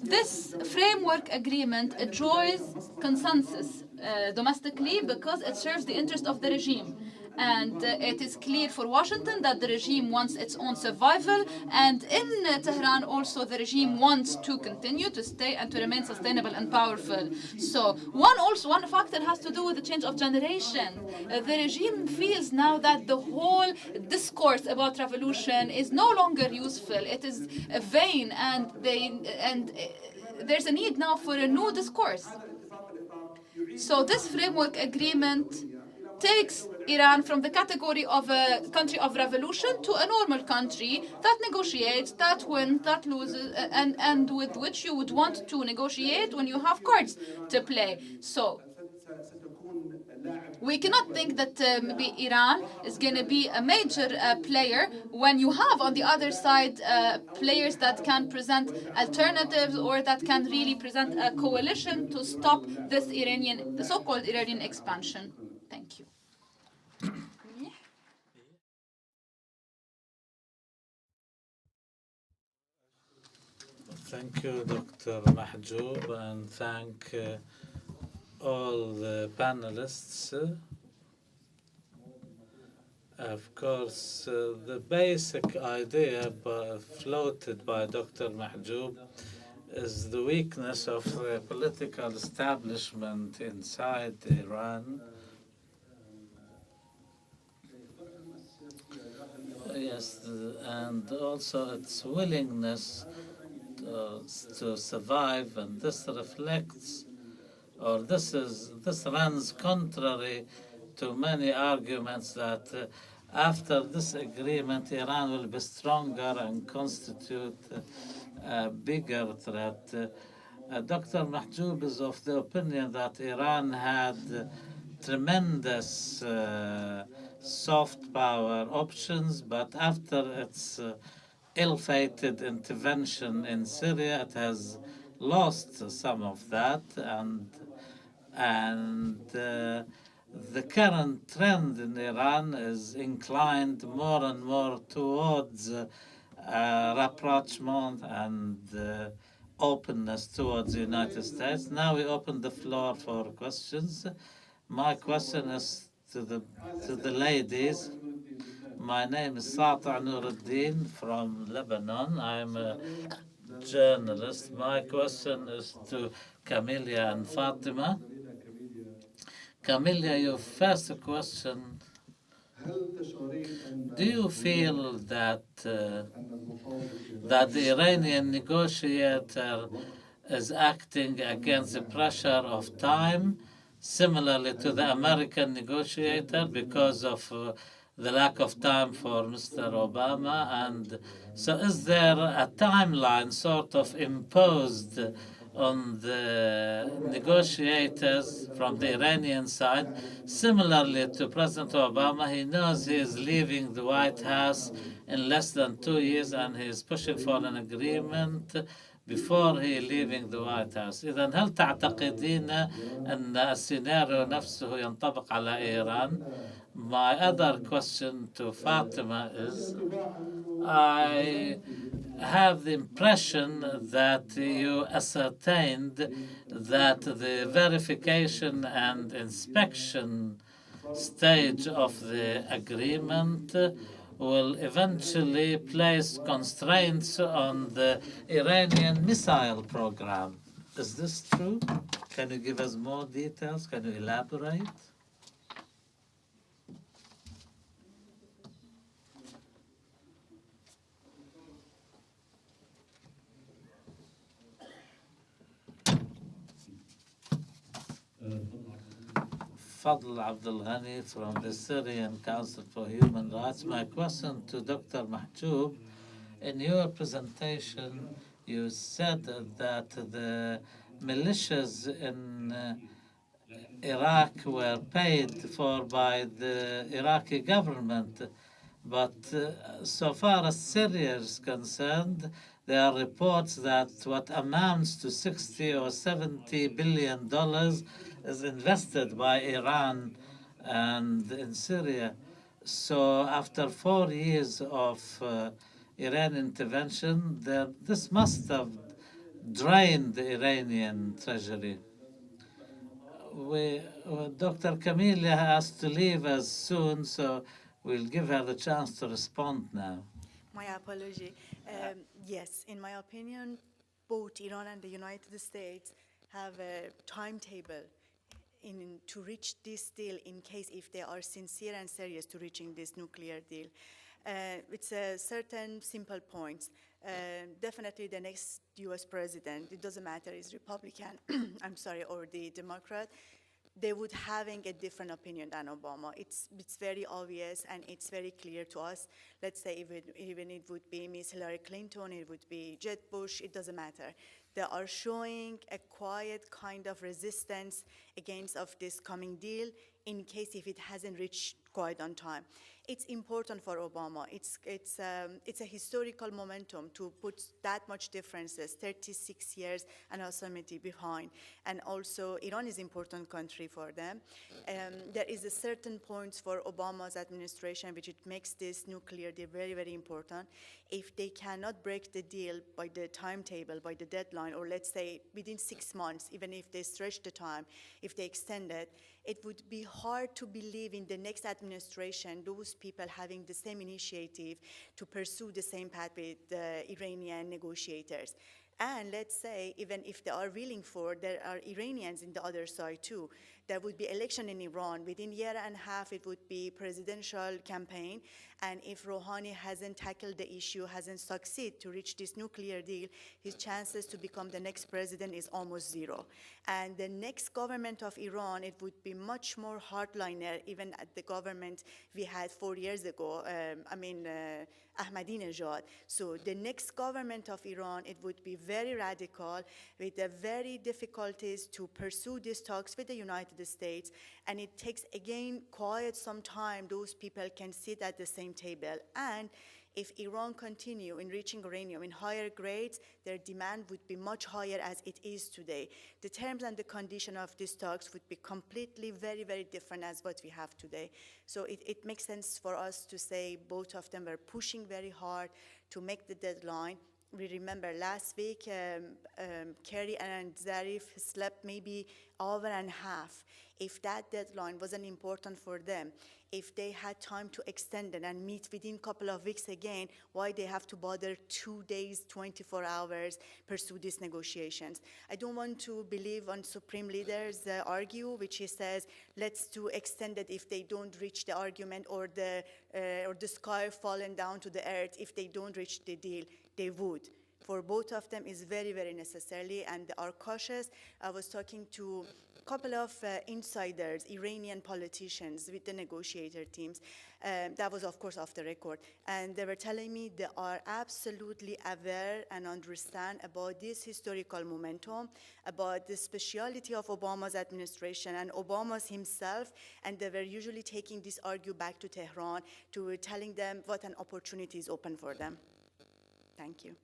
this framework agreement enjoys consensus domestically because it serves the interest of the regime. And it is clear for Washington that the regime wants its own survival, and in Tehran also the regime wants to continue to stay and to remain sustainable and powerful. So one factor has to do with the change of generation. The regime feels now that the whole discourse about revolution is no longer useful. It is vain, and there's a need now for a new discourse. So this framework agreement takes Iran from the category of a country of revolution to a normal country that negotiates, that wins, that loses, and with which you would want to negotiate when you have cards to play. So We cannot think that maybe Iran is going to be a major player when you have on the other side players that can present alternatives or that can really present a coalition to stop this the so-called Iranian expansion. Thank you. Thank you, Dr. Mahjoub, and thank all the panelists. Of course, the basic idea floated by Dr. Mahjoub is the weakness of the political establishment inside Iran. Yes, and also its willingness to survive, and this reflects, or this runs contrary to many arguments that after this agreement, Iran will be stronger and constitute a bigger threat. Dr. Mahjoub is of the opinion that Iran had tremendous soft power options, but after its ill-fated intervention in Syria, it has lost some of that, and the current trend in Iran is inclined more and more towards rapprochement and openness towards the United States. Now we open the floor for questions. My question is to the ladies. My name is Sata Nuruddin from Lebanon. I'm a journalist. My question is to Camelia and Fatima. Camelia, your first question, do you feel that the Iranian negotiator is acting against the pressure of time, similarly to the American negotiator, because of the lack of time for Mr. Obama? And so is there a timeline sort of imposed on the negotiators from the Iranian side, similarly to President Obama? He knows he is leaving the White House in less than 2 years, and he is pushing for an agreement before he leaving the White House. إذن هل تعتقدين أن السيناريو نفسه ينطبق على إيران؟ My other question to Fatima is, I have the impression that you ascertained that the verification and inspection stage of the agreement will eventually place constraints on the Iranian missile program. Is this true? Can you give us more details? Can you elaborate? Fadl Abdul Ghani from the Syrian Council for Human Rights. My question to Dr. Mahjoub, in your presentation, you said that the militias in Iraq were paid for by the Iraqi government, but so far as Syria is concerned, there are reports that what amounts to $60 or $70 billion is invested by Iran and in Syria. So after 4 years of Iran intervention, this must have drained the Iranian treasury. Dr. Camelia has to leave us soon, so we'll give her the chance to respond now. My apology. Yes, in my opinion, both Iran and the United States have a timetable to reach this deal in case if they are sincere and serious to reaching this nuclear deal. It's a certain simple points. Definitely the next US president, it doesn't matter, is Republican, I'm sorry, or the Democrat, they would having a different opinion than Obama. It's very obvious and it's very clear to us. Let's say even it would be Miss Hillary Clinton, it would be Jeb Bush, it doesn't matter. They are showing a quiet kind of resistance against of this coming deal in case if it hasn't reached quite on time. It's important for Obama. It's a historical momentum to put that much differences, 36 years and anonymity behind. And also, Iran is an important country for them. There is a certain points for Obama's administration which it makes this nuclear deal very, very important. If they cannot break the deal by the timetable, by the deadline, or let's say within 6 months, even if they stretch the time, if they extend it, it would be hard to believe in the next administration, those people having the same initiative to pursue the same path with the Iranian negotiators. And let's say, even if they are willing for, there are Iranians in the other side too. There would be election in Iran. Within a year and a half, it would be presidential campaign. And if Rouhani hasn't tackled the issue, hasn't succeeded to reach this nuclear deal, his chances to become the next president is almost zero. And the next government of Iran, it would be much more hardliner, even at the government we had 4 years ago, Ahmadinejad. So the next government of Iran, it would be very radical, with the very difficulties to pursue these talks with the United States. And it takes, again, quite some time those people can sit at the same table. And if Iran continue in reaching uranium in higher grades, their demand would be much higher as it is today. The terms and the condition of these talks would be completely very, very different as what we have today. So it makes sense for us to say both of them were pushing very hard to make the deadline. We remember last week, Kerry and Zarif slept maybe hour and a half. If that deadline wasn't important for them, if they had time to extend it and meet within a couple of weeks again, why they have to bother 2 days, 24 hours, pursue these negotiations? I don't want to believe on Supreme Leader's argue, which he says, let's do extended if they don't reach the argument, or the sky falling down to the earth if they don't reach the deal. They would. For both of them is very, very necessarily, and they are cautious. I was talking to a couple of insiders, Iranian politicians with the negotiator teams. That was, of course, off the record. And they were telling me they are absolutely aware and understand about this historical momentum, about the speciality of Obama's administration and Obama's himself. And they were usually taking this argue back to Tehran, to telling them what an opportunity is open for them. Thank you.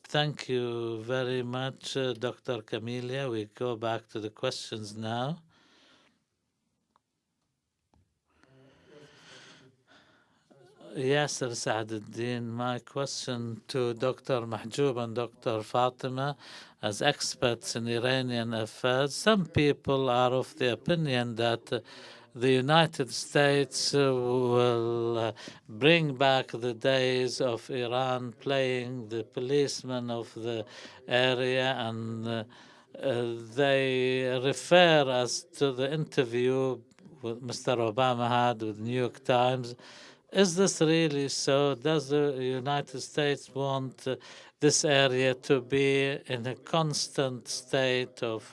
Thank you very much, Dr. Camelia. We go back to the questions now. Yasser Saaduddin, my question to Dr. Mahjoub and Dr. Fatima, as experts in Iranian affairs. Some people are of the opinion that the United States will bring back the days of Iran playing the policeman of the area, and they refer us to the interview Mr. Obama had with New York Times. Is this really so? Does the United States want this area to be in a constant state of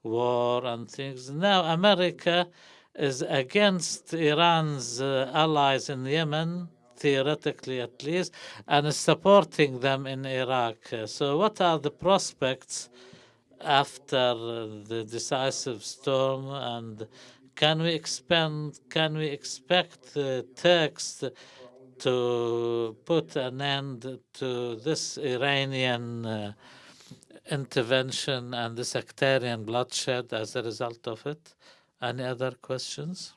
war and things? Now, America is against Iran's allies in Yemen, theoretically at least, and is supporting them in Iraq. So what are the prospects after the decisive storm, and can we expect the Turks to put an end to this Iranian intervention and the sectarian bloodshed as a result of it? Any other questions?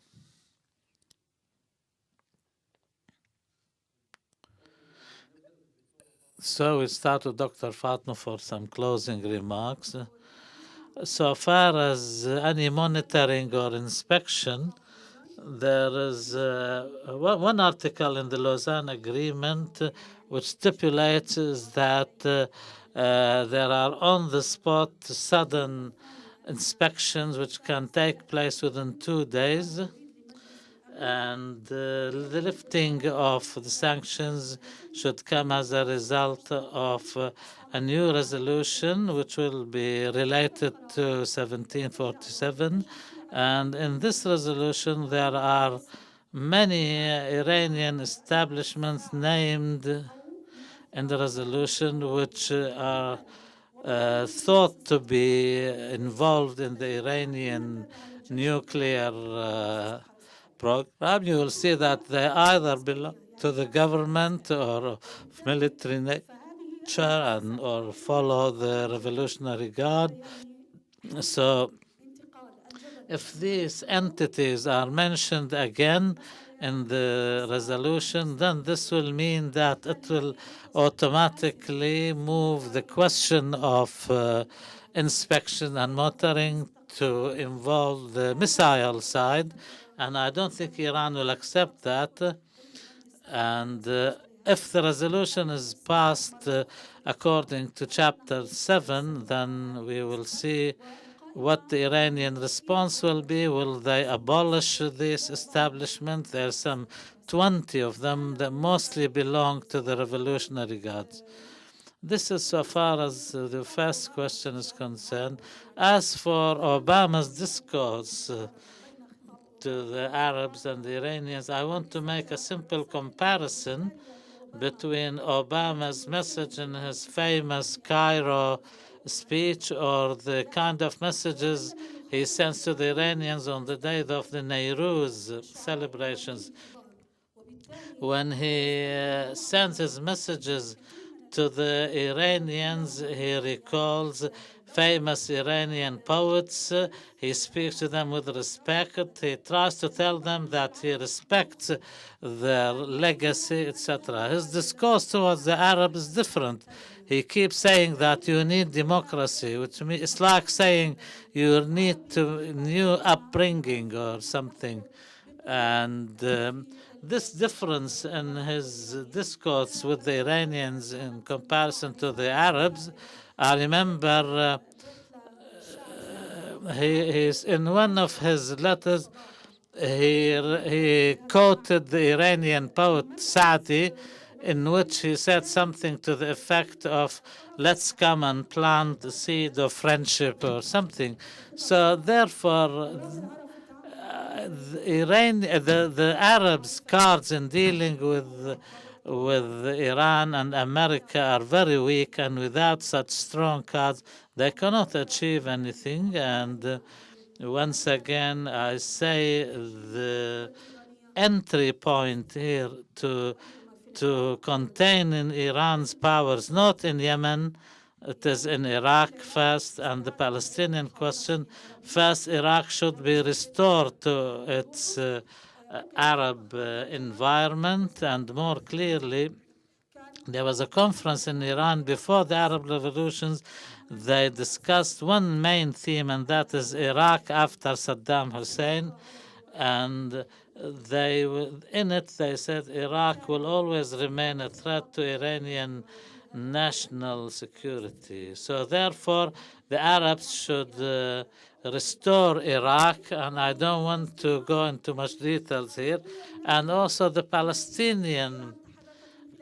So we start with Dr. Fatima for some closing remarks. So far as any monitoring or inspection, there is one article in the Lausanne Agreement which stipulates that there are on-the-spot sudden inspections which can take place within 2 days, and the lifting of the sanctions should come as a result of a new resolution which will be related to 1747. And in this resolution there are many Iranian establishments named in the resolution which are thought to be involved in the Iranian nuclear program, you will see that they either belong to the government or military nature or follow the Revolutionary Guard. So if these entities are mentioned again in the resolution, then this will mean that it will automatically move the question of inspection and monitoring to involve the missile side, and I don't think Iran will accept that. And if the resolution is passed according to Chapter 7, then we will see what the Iranian response will be. Will they abolish this establishment? There are some 20 of them that mostly belong to the Revolutionary Guards. This is so far as the first question is concerned. As for Obama's discourse to the Arabs and the Iranians, I want to make a simple comparison between Obama's message in his famous Cairo speech or the kind of messages he sends to the Iranians on the day of the Nowruz celebrations. When he sends his messages to the Iranians, he recalls famous Iranian poets. He speaks to them with respect. He tries to tell them that he respects their legacy, etc. His discourse towards the Arabs is different. He keeps saying that you need democracy, which means it's like saying you need to new upbringing or something. And this difference in his discourse with the Iranians in comparison to the Arabs, I remember he's in one of his letters, he quoted the Iranian poet Saadi, in which he said something to the effect of, let's come and plant the seed of friendship or something. So therefore, the Arabs' cards in dealing with Iran and America are very weak, and without such strong cards, they cannot achieve anything. And once again, I say the entry point here to contain in Iran's powers, not in Yemen, it is in Iraq first, and the Palestinian question. First, Iraq should be restored to its Arab environment, and more clearly, there was a conference in Iran before the Arab revolutions. They discussed one main theme, and that is Iraq after Saddam Hussein. And in it, they said Iraq will always remain a threat to Iranian national security. So therefore, the Arabs should restore Iraq, and I don't want to go into much details here. And also the Palestinian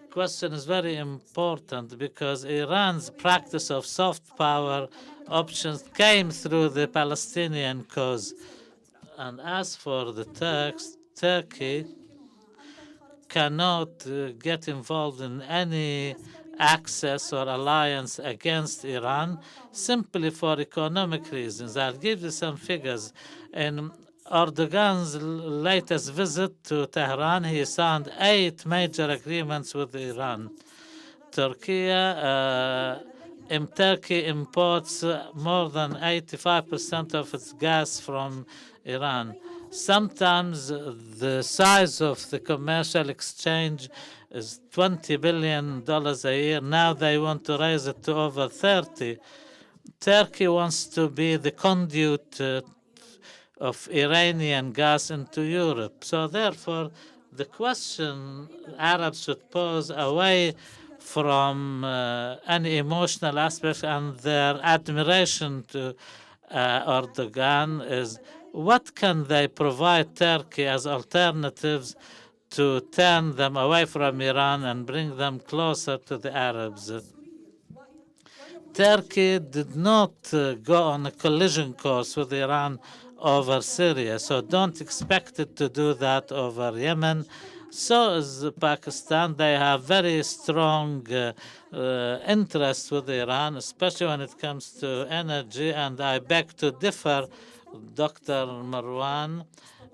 question is very important because Iran's practice of soft power options came through the Palestinian cause. And as for the Turks, Turkey cannot get involved in any access or alliance against Iran simply for economic reasons. I'll give you some figures. In Erdogan's latest visit to Tehran, he signed 8 major agreements with Iran. Turkey imports more than 85% of its gas from Iran. Sometimes the size of the commercial exchange is $20 billion a year. Now they want to raise it to over 30. Turkey wants to be the conduit of Iranian gas into Europe. So therefore, the question Arabs should pose away from any emotional aspect and their admiration to Erdogan is, what can they provide Turkey as alternatives to turn them away from Iran and bring them closer to the Arabs? Turkey did not go on a collision course with Iran over Syria. So don't expect it to do that over Yemen. So is Pakistan. They have very strong interests with Iran, especially when it comes to energy. And I beg to differ, Dr. Marwan,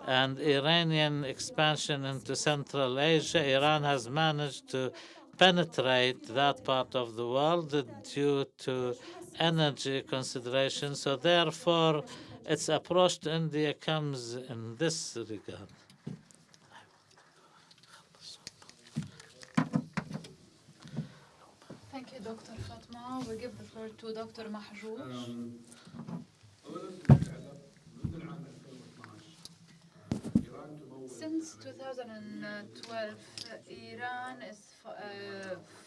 and Iranian expansion into Central Asia. Iran has managed to penetrate that part of the world due to energy considerations. So therefore, its approach to India comes in this regard. Thank you, Dr. Fatma. We give the floor to Dr. Mahjoub. Since 2012, Iran is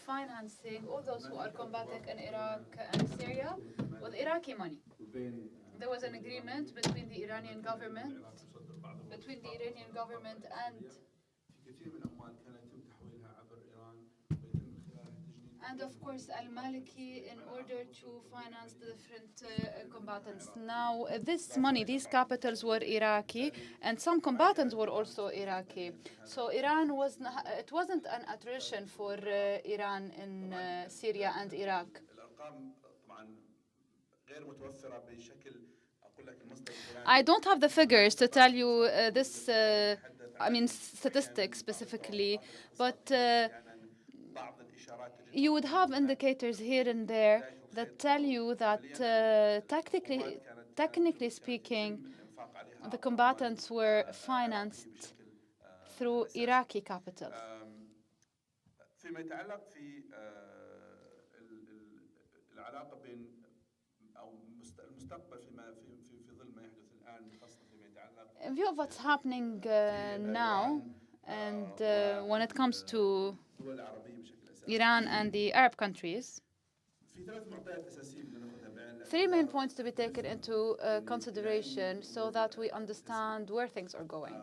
financing all those who are combating in Iraq and Syria with Iraqi money. There was an agreement between the Iranian government and of course al-Maliki in order to finance the different combatants. Now this money, these capitals were Iraqi and some combatants were also Iraqi. So Iran it wasn't an attrition for Iran in Syria and Iraq. I don't have the figures to tell you statistics specifically, but you would have indicators here and there that tell you that technically speaking, the combatants were financed through Iraqi capital. In view of what's happening now, and when it comes to Iran and the Arab countries, three main points to be taken into consideration so that we understand where things are going.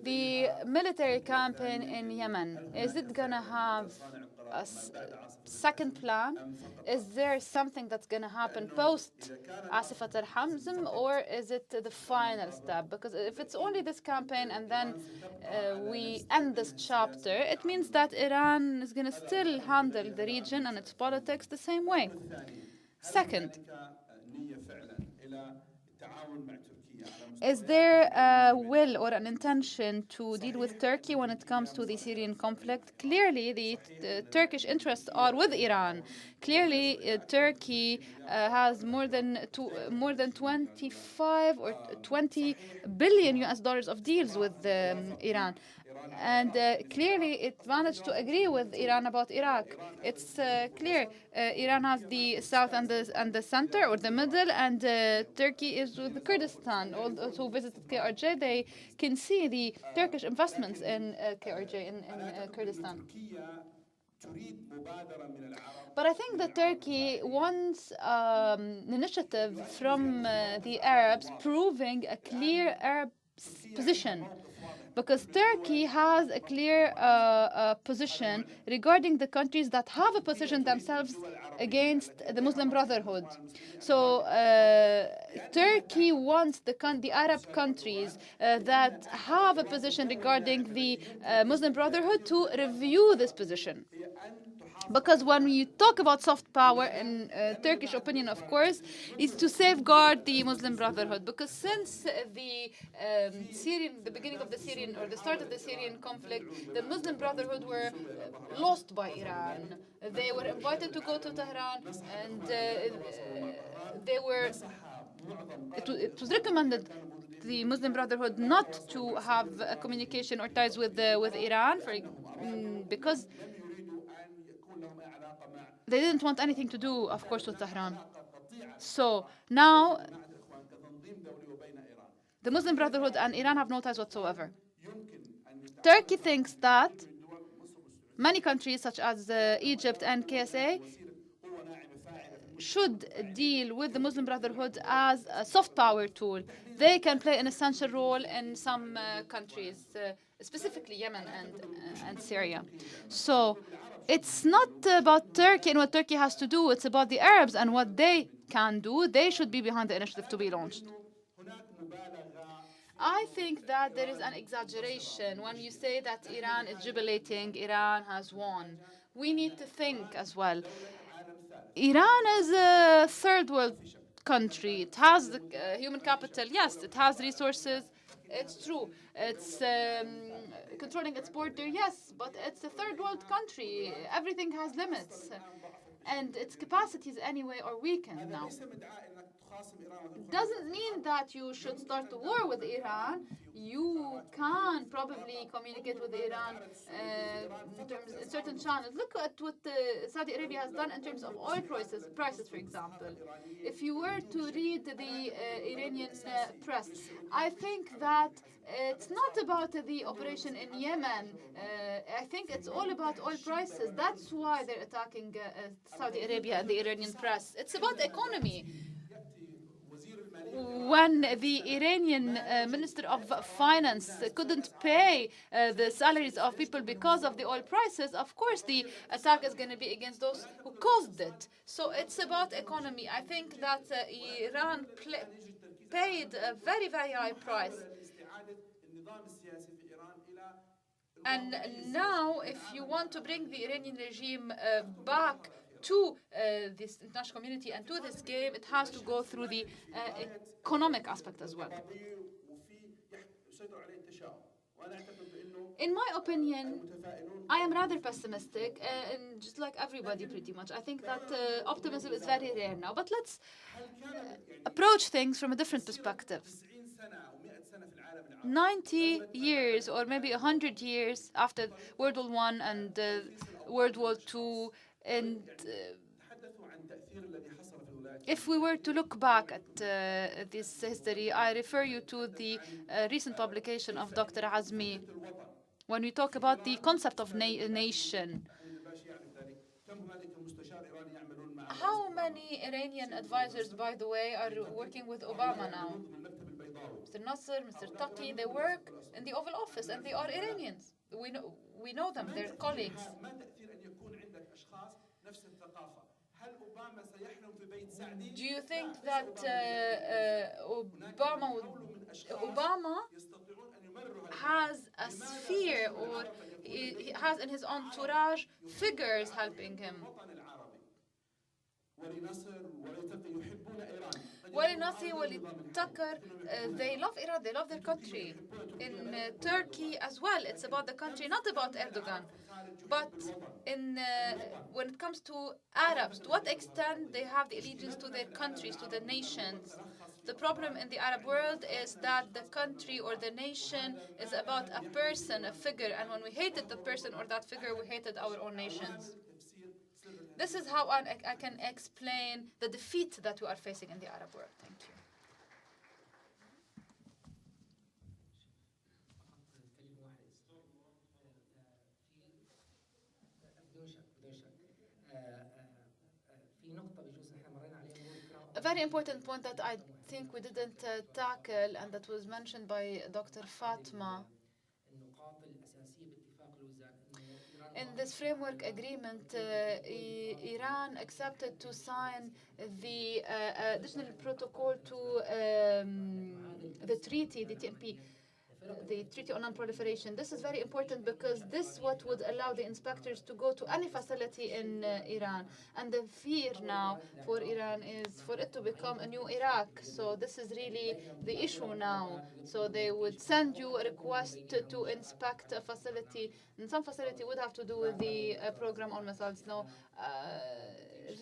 The military campaign in Yemen, is it going to have a second plan? Is there something that's going to happen post Asifat al-Hamzm, or is it the final step? Because if it's only this campaign and then we end this chapter, it means that Iran is going to still handle the region and its politics the same way. Second, is there a will or an intention to deal with Turkey when it comes to the Syrian conflict? Clearly, the Turkish interests are with Iran. Clearly, Turkey has more than 25 or 20 billion US dollars of deals with Iran. And clearly, it managed to agree with Iran about Iraq. It's clear Iran has the south and the center or the middle, and Turkey is with Kurdistan. All those who visited KRJ, they can see the Turkish investments in KRJ in Kurdistan. But I think that Turkey wants an initiative from the Arabs proving a clear Arab position. Because Turkey has a clear position regarding the countries that have a position themselves against the Muslim Brotherhood. So Turkey wants the Arab countries that have a position regarding the Muslim Brotherhood to review this position. Because when you talk about soft power, in Turkish opinion, of course, is to safeguard the Muslim Brotherhood. Because since the beginning of the Syrian, or the start of the Syrian conflict, the Muslim Brotherhood were lost by Iran. They were invited to go to Tehran, and it was recommended the Muslim Brotherhood not to have a communication or ties with Iran because they didn't want anything to do, of course, with Tehran. So now the Muslim Brotherhood and Iran have no ties whatsoever. Turkey thinks that many countries such as Egypt and KSA should deal with the Muslim Brotherhood as a soft power tool. They can play an essential role in some countries, specifically Yemen and Syria. So it's not about Turkey and what Turkey has to do. It's about the Arabs and what they can do. They should be behind the initiative to be launched. I think that there is an exaggeration when you say that Iran is jubilating, Iran has won. We need to think as well. Iran is a third world country. It has the human capital. Yes, it has resources. It's true. It's controlling its border. Yes, but it's a third world country. Everything has limits. And its capacities anyway are weakened now. Doesn't mean that you should start a war with Iran. You can probably communicate with Iran in certain channels. Look at what Saudi Arabia has done in terms of oil prices, for example. If you were to read the Iranian press, I think that it's not about the operation in Yemen. I think it's all about oil prices. That's why they're attacking Saudi Arabia and the Iranian press. It's about economy. When the Iranian Minister of Finance couldn't pay the salaries of people because of the oil prices, of course the attack is going to be against those who caused it. So it's about economy. I think that Iran paid a very, very high price. And now, if you want to bring the Iranian regime back to this international community and to this game, it has to go through the economic aspect as well. In my opinion, I am rather pessimistic, and just like everybody pretty much. I think that optimism is very rare now. But let's approach things from a different perspective. 90 years or maybe 100 years after World War I and World War II, and if we were to look back at this history, I refer you to the recent publication of Dr. Azmi when we talk about the concept of nation. How many Iranian advisors, by the way, are working with Obama now? Mr. Nasser, Mr. Taqi, they work in the Oval Office and they are Iranians. We know them, they're colleagues. Do you think that Obama has a sphere, or he has in his entourage figures helping him? Wali Nassi, Wali Tucker, they love Iran, they love their country. In Turkey as well, it's about the country, not about Erdogan. But when it comes to Arabs, to what extent they have the allegiance to their countries, to their nations? The problem in the Arab world is that the country or the nation is about a person, a figure, and when we hated the person or that figure, we hated our own nations. This is how I can explain the defeat that we are facing in the Arab world. Thank you. A very important point that I think we didn't tackle, and that was mentioned by Dr. Fatima. In this framework agreement, Iran accepted to sign the additional protocol to the treaty, the TNP, the Treaty on Non-Proliferation. This is very important because this is what would allow the inspectors to go to any facility in Iran. And the fear now for Iran is for it to become a new Iraq. So this is really the issue now. So they would send you a request to inspect a facility, and some facility would have to do with the program on missiles. No,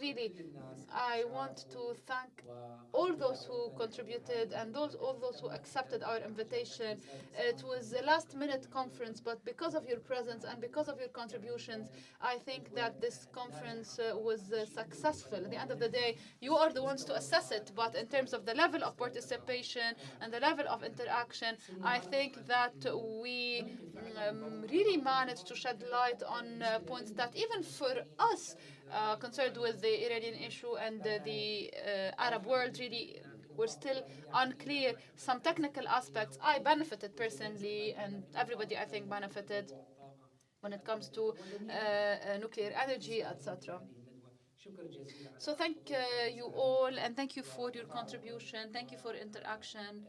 really, I want to thank all those who contributed and all those who accepted our invitation. It was a last-minute conference, but because of your presence and because of your contributions, I think that this conference was successful. At the end of the day, you are the ones to assess it, but in terms of the level of participation and the level of interaction, I think that we really managed to shed light on points that even for us concerned with the Iranian issue and the Arab world really were still unclear. Some technical aspects I benefited personally, and everybody I think benefited when it comes to nuclear energy, etc. So thank you all, and thank you for your contribution. Thank you for interaction,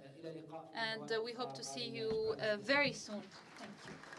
and we hope to see you very soon. Thank you.